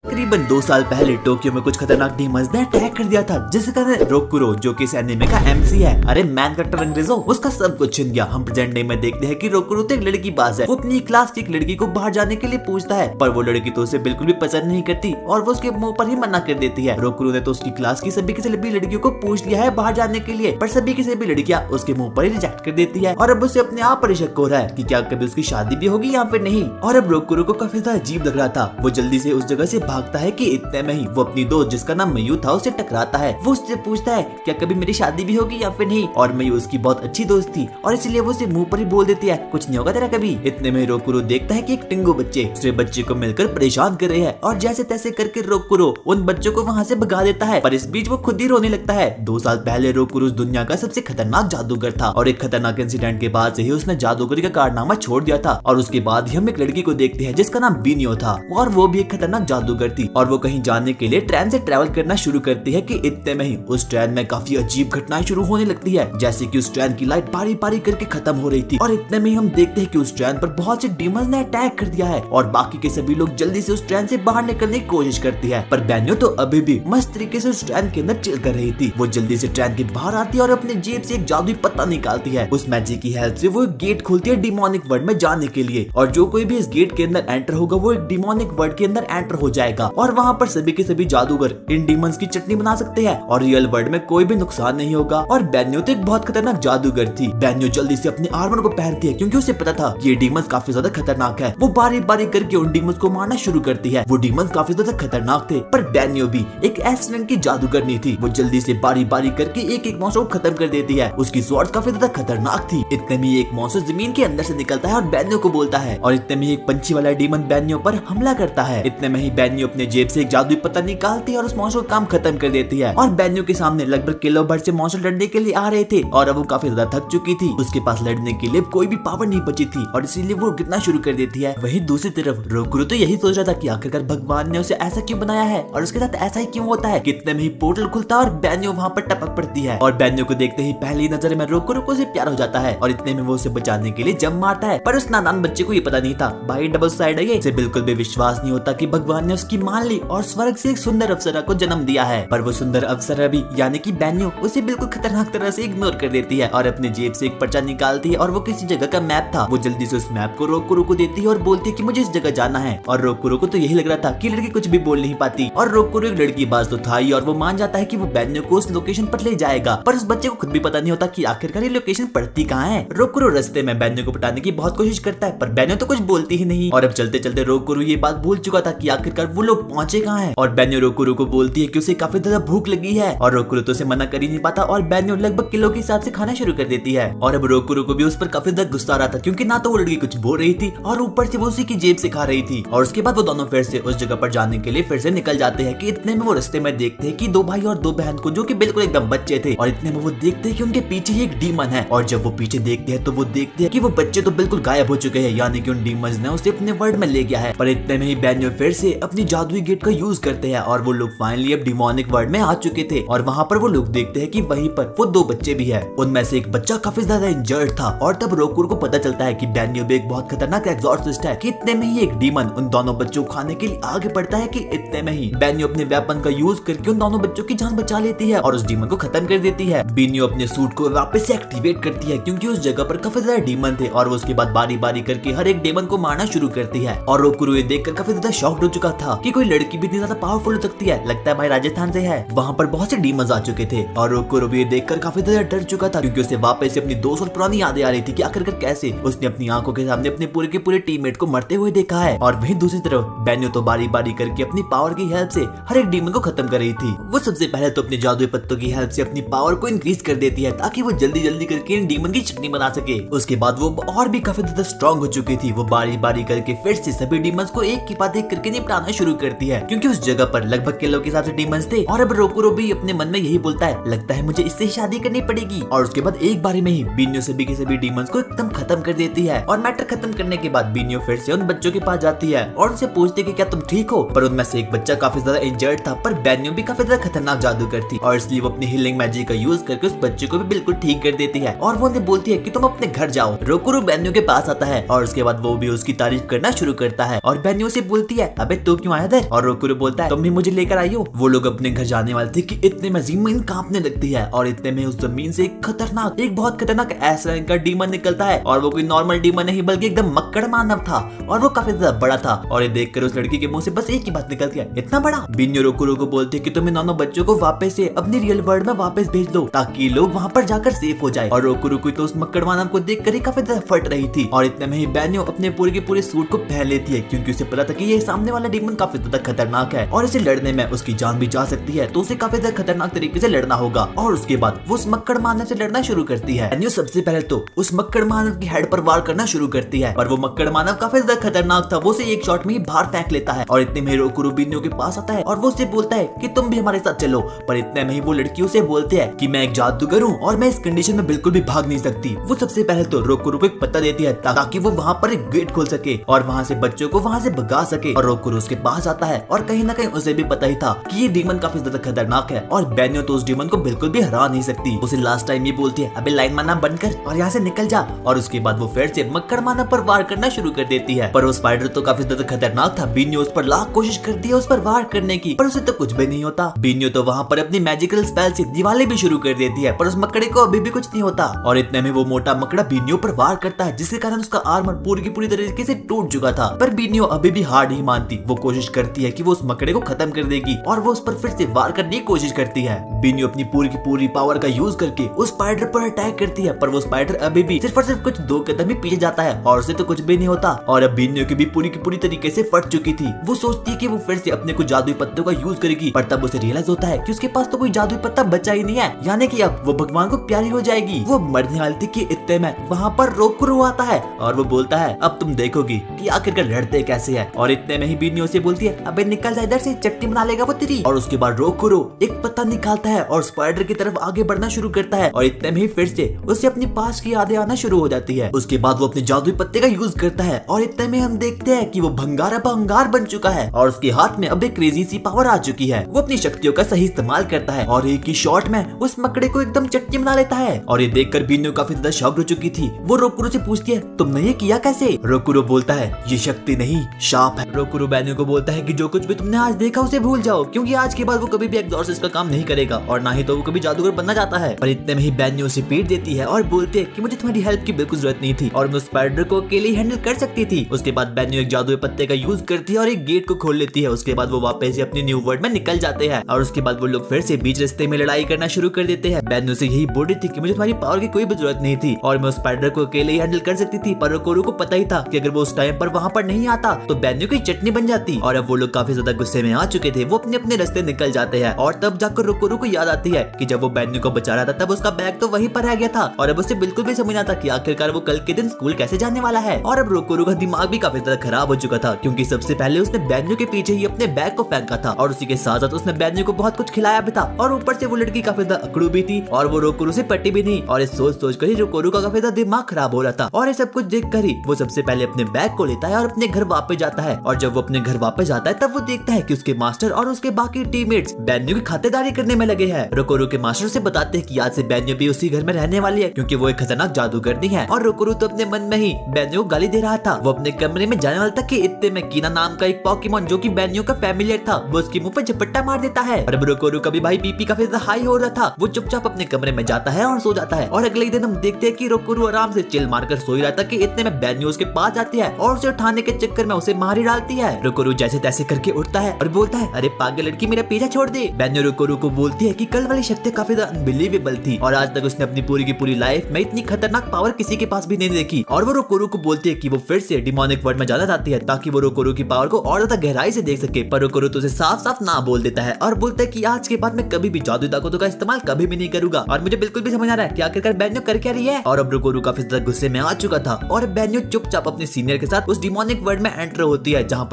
करीबन 2 साल पहले टोक्यो में कुछ खतरनाक डीमंस ने अटैक कर दिया था, जिसके कारण रोकुरो जो कि इस एनीमे का एमसी है, अरे मैन करेक्टर अंग्रेजों, उसका सब कुछ छिन गया। हम प्रेजेंट डे में देखते हैं कि रोकुरो तो एक लड़की पास है, वो अपनी क्लास की एक लड़की को बाहर जाने के लिए पूछता है, पर वो लड़की तो उसे बिल्कुल भी पसंद नहीं करती और वो उसके मुंह पर ही मना कर देती है। रोकुरो ने तो उसकी क्लास की सभी लड़कियों को पूछ लिया है बाहर जाने के लिए, पर सभी की सभी लड़कियां उसके मुंह पर ही रिजेक्ट कर देती है और अब उसे अपने आप पर शक हो रहा है कि क्या कभी उसकी शादी भी होगी या फिर नहीं। और अब रोकुरो को काफी ज्यादा अजीब लग रहा था, वो जल्दी से उस जगह से भागता है कि इतने में ही वो अपनी दोस्त जिसका नाम मयू था उसे टकराता है। वो उससे पूछता है क्या कभी मेरी शादी भी होगी या फिर नहीं, और मयू उसकी बहुत अच्छी दोस्त थी और इसलिए वो उसे मुंह पर ही बोल देती है कुछ नहीं होगा तेरा कभी। इतने में रोकुरो देखता है कि एक टिंगो बच्चे दूसरे बच्चे को मिलकर परेशान कर रहे हैं और जैसे तैसे करके रोकुरो उन बच्चों को वहाँ से भगा देता है, पर इस बीच वो खुद ही रोने लगता है। 2 साल पहले रोकुरो उस दुनिया का सबसे खतरनाक जादूगर था और एक खतरनाक इंसिडेंट के बाद से ही उसने जादूगरी का कारनामा छोड़ दिया था और उसके बाद ही हम एक लड़की को देखते हैं जिसका नाम बीनियो था और वो भी एक खतरनाक जादूगर थी और वो कहीं जाने के लिए ट्रेन से ट्रैवल करना शुरू करती है कि इतने में ही उस ट्रेन में काफी अजीब घटनाएं शुरू होने लगती है, जैसे कि उस ट्रेन की लाइट बारी बारी करके खत्म हो रही थी और इतने में ही हम देखते हैं कि उस ट्रेन पर बहुत से डीमंस ने अटैक कर दिया है और बाकी के सभी लोग जल्दी से उस ट्रेन से बाहर निकलने की कोशिश करती है, पर बेन्यो तो अभी भी मस्त तरीके से उस ट्रेन के अंदर चिल कर रही थी। वो जल्दी से ट्रेन के बाहर आती है और अपने जेब से एक जादुई पत्ता निकालती है, उस मैजिक की हेल्प से वो एक गेट खोलती है डिमोनिक वर्ल्ड में जाने के लिए और जो कोई भी इस गेट के अंदर एंटर होगा वो एक डिमोनिक वर्ल्ड के अंदर एंटर हो जाएगा और वहाँ पर सभी के सभी जादूगर इन डीमंस की चटनी बना सकते हैं और रियल वर्ल्ड में कोई भी नुकसान नहीं होगा। और बेन्यो तो एक बहुत खतरनाक जादूगर थी। बेन्यो जल्दी से अपने आर्मर को पहनती है क्योंकि उसे पता था ये डीमंस काफी ज्यादा खतरनाक है। वो बारी बारी करके उन डीमंस को मारना शुरू करती है। वो डीमंस काफी ज्यादा खतरनाक थे, पर बेन्यो भी एक एक्सीडेंट की जादूगर नहीं थी। वो जल्दी से बारी बारी करके एक एक मॉन्स्टर को खत्म कर देती है। उसकी स्वॉर्ड काफी ज्यादा खतरनाक थी। इतने में एक मॉन्स्टर जमीन के अंदर से निकलता है और बेन्यो को बोलता है और इतने में एक पंछी वाला डीमन बेन्यो पर हमला करता है। इतने में ही बेन्यो अपने जेब से एक जादुई पत्ता निकालती है और उस मॉन्स्टर का काम खत्म कर देती है और बेन्यो के सामने लगभग किलो भर से मॉन्स्टर लड़ने के लिए आ रहे थे और अब वो काफी ज्यादा थक चुकी थी। उसके पास लड़ने के लिए कोई भी पावर नहीं बची थी और इसीलिए वो गिरना शुरू कर देती है। वहीं दूसरी तरफ रोकुरो तो यही सोच रहा था कि आखिरकार भगवान ने उसे ऐसा क्यों बनाया है और उसके साथ ऐसा ही क्यों होता है। कितने में ही पोर्टल खुलता है और बेन्यो वहाँ पर टपक पड़ती है और बेन्यो को देखते ही पहली नजर में रोकुरो से प्यार हो जाता है और इतने में वो उसे बचाने के लिए जंप मारता है, पर उस नादान बच्चे को ये पता नहीं था भाई डबल साइड है ये। इसे बिल्कुल भी विश्वास नहीं होता कि भगवान ने उसकी मान ली और स्वर्ग से एक सुंदर अप्सरा को जन्म दिया है, पर वो सुंदर अप्सरा भी यानी कि बेन्यो उसे बिल्कुल खतरनाक तरह से इग्नोर कर देती है और अपने जेब से एक पर्चा निकालती है और वो किसी जगह का मैप था। वो जल्दी से उस मैप को रोकुरो को देती है और बोलती है कि मुझे इस जगह जाना है और रोकुरो को तो यही लग रहा था कि लड़की कुछ भी बोल नहीं पाती और रोकुरो एक लड़की बाज तो था ही और वो मान जाता है कि वो बेन्यो को उस लोकेशन पर ले जाएगा, पर उस बच्चे को खुद भी पता नहीं होता कि आखिरकार ये लोकेशन पड़ती कहाँ है। रोकुरो रास्ते में बेन्यो को पटाने की बहुत कोशिश करता है, पर बेन्यो तो कुछ बोलती ही नहीं और अब चलते चलते रोकुरो ये बात भूल चुका था कि आखिरकार वो लोग पहुंचे कहाँ है और बेन्यो रोकुरो को बोलती है कि उसे काफी ज्यादा भूख लगी है और रोकुरो तो उसे मना कर ही नहीं पाता और बेन्यो लगभग किलो के हिसाब से खाना शुरू कर देती है और अब रोकुरो को भी उस पर काफी ज्यादा गुस्सा आ रहा था क्योंकि ना तो वो लड़की कुछ बोल रही थी और ऊपर से वो उसी की जेब से खा रही थी। और उसके बाद वो दोनों फिर से उस जगह पर जाने के लिए फिर से निकल जाते हैं कि इतने में वो रास्ते में देखते हैं कि 2 भाई और 2 बहन को जो कि बिल्कुल एकदम बच्चे थे और इतने में वो देखते हैं कि उनके पीछे ही एक डीमन है और जब वो पीछे देखते हैं तो वो देखते हैं कि वो बच्चे तो बिल्कुल गायब हो चुके हैं, यानी कि उन डीमंस ने उसे अपने वर्ल्ड में ले गया है। पर इतने में ही बेन्यो फिर से अपनी जादुई गेट का यूज करते हैं और वो लोग फाइनली अब डिमोनिक वर्ल्ड में आ चुके थे और वहाँ पर वो लोग देखते हैं कि वहीं पर वो 2 बच्चे भी है। उनमें से एक बच्चा काफी ज्यादा इंजर्ड था और तब रोकुरो को पता चलता है कि बेन्यो भी एक बहुत खतरनाक एग्जॉर्सिस्ट है। कि इतने में ही एक डीमन उन दोनों बच्चों को खाने के लिए आगे बढ़ता है कि इतने में ही बेन्यो अपने वेपन का यूज करके उन दोनों बच्चों की जान बचा लेती है और उस डीमन को खत्म कर देती है। बेन्यो अपने सूट को वापस से एक्टिवेट करती है क्योंकि उस जगह पर काफी ज्यादा डीमन थे और वो उसके बाद बारी बारी करके हर एक डीमन को मारना शुरू करती है और रोकुरो ये देखकर काफी ज्यादा शॉक्ड हो चुका था कि कोई लड़की भी इतनी ज्यादा पावरफुल हो सकती है, लगता है भाई राजस्थान से है। वहाँ पर बहुत से डीमंस आ चुके थे और रोकुरो भी ये देखकर काफी ज्यादा डर चुका था क्योंकि उसे वापस से अपनी दोस्त और पुरानी यादें आ रही थी कि आखिरकार कैसे उसने अपनी आंखों के सामने अपने पूरे के पूरे टीममेट को मरते हुए देखा है। और वहीं दूसरी तरफ बेन्यो तो बारी बारी करके अपनी पावर की हेल्प से हर एक डीमन को खत्म कर रही थी। वो सबसे पहले तो अपने जादुई पत्तों की हेल्प से अपनी पावर को इंक्रीज कर देती है ताकि वो जल्दी जल्दी करके इन डीमन की चटनी बना सके। उसके बाद वो और भी काफी ज्यादा स्ट्रॉन्ग हो चुकी थी। वो बारी बारी करके फिर से सभी डीमंस को एक के बाद एक करके निपटाना शुरू करती है क्योंकि उस जगह पर लगभग किलो के हिसाब से डीमंस थे और अब रोकुरो भी अपने मन में यही बोलता है लगता है मुझे इससे शादी करनी पड़ेगी। और उसके बाद एक बारी में ही बेन्यो सभी के सभी डीमंस को एकदम खत्म कर देती है और मैटर खत्म करने के बाद बेन्यो फिर से उन बच्चों के पास जाती है और उनसे पूछती है कि क्या तुम ठीक हो, पर उनमें से एक बच्चा काफी ज्यादा इंजर्ड था, पर बेन्यो भी काफी ज्यादा खतरनाक जादूगर थी और इसलिए वो अपनी हीलिंग मैजिक का यूज करके उस बच्चे को भी बिल्कुल ठीक कर देती है और वो उन्हें बोलती है कि तुम अपने घर जाओ। रोकुरो बेन्यो के पास आता है और उसके बाद वो भी उसकी तारीफ करना शुरू करता है और बेन्यो से बोलती है अबे तू क्यों क्यों आया था? और रोकुरो बोलता है तुम भी मुझे लेकर आई हो। वो लोग अपने घर जाने वाले थे कि इतने में जमीन कांपने लगती है और इतने में उस जमीन से एक बहुत खतरनाक ऐसा रंग का डीमन निकलता है और वो कोई नॉर्मल डीमन नहीं बल्कि एकदम मक्कड़ मानव था और वो काफी ज्यादा बड़ा था। और ये देखकर उस लड़की के मुंह से बस एक ही बात निकलती है, इतना बड़ा। बिन्यो रोकुरो को बोलते हैं कि तुम इन दोनों बच्चों को वापस से अपनी रियल वर्ल्ड में वापस भेज दो ताकि लोग वहाँ पर जाकर सेफ हो जाए। और रोकुरो को तो उस मक्कड़ मानव को देखकर ही काफी ज्यादा फट रही थी और इतने में ही बेन्यो अपने पूरे के पूरे सूट को पहन लेती है क्योंकि उसे पता था कि ये सामने वाला डीमन काफी ज्यादा खतरनाक है और इसे लड़ने में उसकी जान भी जा सकती है, तो उसे काफी ज्यादा खतरनाक तरीके से लड़ना होगा। और उसके बाद वो उस मक्कड़ मानव से लड़ना शुरू करती है। बेन्यो सबसे पहले तो उस मक्कड़ मानव की हेड पर वार करना शुरू करती है पर वो मक्कड़ मानव काफी ज्यादा खतरनाक था, वो उसे एक शॉट में ही बाहर फेंक लेता है। और इतने में रोकुरो बिन्यो के पास आता है और वो उसे बोलता है कि तुम भी हमारे साथ चलो। पर इतने में ही वो लड़की उसे बोलते है कि मैं एक जादूगर हूँ और मैं इस कंडीशन में बिल्कुल भी भाग नहीं सकती। वो सबसे पहले तो रोकुरो को एक पत्ता देती है ताकि वो वहाँ पर एक गेट खोल सके और वहाँ से बच्चों को वहाँ से भगा सके। और रोकुरो उसके पास आता है और कहीं ना कहीं उसे भी पता ही था कि ये डीमन काफी ज्यादा खतरनाक है और बेन्यो तो उस डीमन को बिल्कुल भी हरा नहीं सकती। उसे लास्ट टाइम ये बोलती है अबे लाइन मारना बंद कर और यहाँ से निकल जा। और उसके बाद वो फिर से मक्कड़ मानव पर वार करना शुरू कर देती है पर वो स्पाइडर तो काफी ज्यादा खतरनाक था। बिन्यो उस पर लाख कोशिश करती है उस पर वार करने की पर उसे तो कुछ भी नहीं होता। बिन्यो तो वहाँ पर अपनी मैजिकल स्पेल से दीवारें भी शुरू कर देती है पर उस मकड़े को अभी भी कुछ नहीं होता। और इतने में वो मोटा मकड़ा बिन्यो पर वार करता है जिसके कारण उसका आर्मर पूरी की पूरी तरीके से टूट चुका था। पर बिन्यो अभी भी हार नहीं मानती, वो कोशिश करती है कि वो उस मकड़े को खत्म कर देगी और वो उस पर फिर से वार करने की कोशिश करती है। बिन्यो अपनी पूरी की पूरी पावर का यूज करके उस स्पाइडर पर अटैक करती है पर वो स्पाइडर अभी भी सिर्फ और सिर्फ कुछ 2 कदम ही पीछे जाता है और उसे तो कुछ भी नहीं होता। और अब बिन्यो की भी पूरी की पूरी तरीके से फट चुकी थी। वो सोचती है कि वो फिर से अपने कुछ जादुई पत्तों का यूज करेगी पर तब उसे रियलाइज होता है कि उसके पास तो कोई जादुई पत्ता बचा ही नहीं है, यानी कि अब वो भगवान को प्यारी हो जाएगी। वो मरने वाली थी कि इतने में वहाँ पर रोकुरो आता है और वो बोलता है अब तुम देखोगी कि आखिरकार लड़ते कैसे है। और इतने में ही बिन्यो से बोलती है अबे निकल जा इधर से, चट्टी बना लेगा वो तेरी। और उसके बाद रोकुरो एक पत्ता निकालता है और स्पाइडर की तरफ आगे बढ़ना शुरू करता है और इतने में ही फिर से उसे अपनी पास की यादें आना शुरू हो जाती है। उसके बाद वो अपने जादुई पत्ते का यूज करता है और इतने में हम देखते हैं कि वो भंगार बन चुका है और उसके हाथ में अब एक क्रेजी सी पावर आ चुकी है। वो अपनी शक्तियों का सही इस्तेमाल करता है और एक ही शॉट में उस मकड़े को एकदम चटनी बना लेता है। और ये देखकर बिन्यो काफी ज्यादा शॉक हो चुकी थी। वो रोकुरो से पूछती है तुमने ये किया कैसे? रोकुरो बोलता है ये शक्ति नहीं शाप है। रोकुरो बेन्यो को बोलता है कि जो कुछ भी तुमने आज देखा उसे भूल जाओ क्योंकि आज के बाद वो कभी भी एग्जॉर्सिस्ट का काम नहीं करेगा और ना ही तो वो कभी जादूगर बनना चाहता है। पर इतने में ही बेन्यो उसे पीट देती है और बोलते है कि मुझे तुम्हारी हेल्प की बिल्कुल जरूरत नहीं थी और मैं स्पाइडर को अकेले हैंडल कर सकती थी। उसके बाद बेन्यो एक जादुई पत्ते का यूज करती है और एक गेट को खोल लेती है। उसके बाद वो वापस से अपनी न्यू वर्ल्ड में निकल जाते हैं और उसके बाद वो लोग फिर से बीच रास्ते में लड़ाई करना शुरू कर देते हैं। बेन्यो से यही बोल रही थी कि मुझे तुम्हारी पावर की कोई भी जरूरत नहीं थी और मैं स्पाइडर को अकेले ही हैंडल कर सकती थी। पर रोकुरो को पता ही था कि अगर वो उस टाइम पर वहाँ पर नहीं आता तो बेन्यो की चटनी बन जाती। और अब वो लोग काफी ज्यादा गुस्से में आ चुके थे, वो अपने अपने रास्ते निकल जाते हैं। और तब जाकर रोकुरो को याद आती है कि जब वो बेन्यो को बचा रहा था तब उसका बैग तो वहीं पर रह गया था और अब उसे बिल्कुल भी समझ आता कि आखिरकार वो कल के दिन स्कूल कैसे जाने वाला है। और अब रोकुरो का दिमाग भी काफी ज्यादा खराब हो चुका था क्योंकि सबसे पहले उसने बेन्यो के पीछे ही अपने बैग को फेंका था और उसी के साथ साथ उसने बेन्यो को बहुत कुछ खिलाया भी था और ऊपर से वो लड़की काफी ज्यादा अकड़ू भी थी और वो रोकुरो से पट्टी भी नहीं। और सोच कर ही रोकुरो का काफी ज्यादा दिमाग खराब हो रहा था। और ये सब कुछ देख कर ही वो सबसे पहले अपने बैग को लेता है और अपने घर वापस जाता है। और जब वो अपने घर वापस जाता है तब वो देखता है कि उसके मास्टर और उसके बाकी टीममेट्स बेन्यो की खातेदारी करने में लगे हैं। रोकुरो के मास्टर से बताते हैं कि आज से बेन्यो भी उसी घर में रहने वाली है क्योंकि वो एक खतरनाक जादूगरनी है। और रोकुरो तो अपने मन में ही बेन्यो को गाली दे रहा था। वो अपने कमरे में जाने वाला था कि इतने में कीना नाम का एक पॉकीमॉन जो कि बेन्यो का फैमिलियर था वो उसके मुंह पर झपट्टा मार देता है। और रोकुरो का भी भाई बीपी काफी ज्यादा हाई हो रहा था। वो चुपचाप अपने कमरे में जाता है और सो जाता है। और अगले दिन हम देखते हैं कि रोकुरो आराम से चिल मारकर सो ही रहा था कि इतने में बेन्यो उसके पास जाती है और उसे उठाने के चक्कर में उसे मार ही डालती है। रोकुरो जैसे तैसे करके उठता है और बोलता है अरे पागल लड़की मेरा पीछा छोड़ दे। बेन्यो रोकुरो को बोलती है कि कल वाली शक्ति काफी ज्यादा अनबिलीवेबल थी और आज तक उसने अपनी पूरी की पूरी लाइफ में इतनी खतरनाक पावर किसी के पास भी नहीं देखी। और वो रोकुरो को बोलती है कि वो फिर से डिमोनिक वर्ल्ड में जाना चाहती है ताकि वो रोकुरो की पावर को और ज्यादा गहराई से देख सके। पर रोकुरो तो उसे साफ साफ ना बोल देता है और बोलता है कि आज के बाद मैं कभी भी जादुई ताकतों का इस्तेमाल कभी भी नहीं करूंगा और मुझे बिल्कुल भी समझ आ रहा है कि आखिरकार बेन्यो कर क्या रही है। और अब रोकुरो काफी ज्यादा गुस्से में आ चुका था और बेन्यो चुपचाप अपने सीनियर के साथ उस डिमोनिक वर्ल्ड में एंटर होती है जहाँ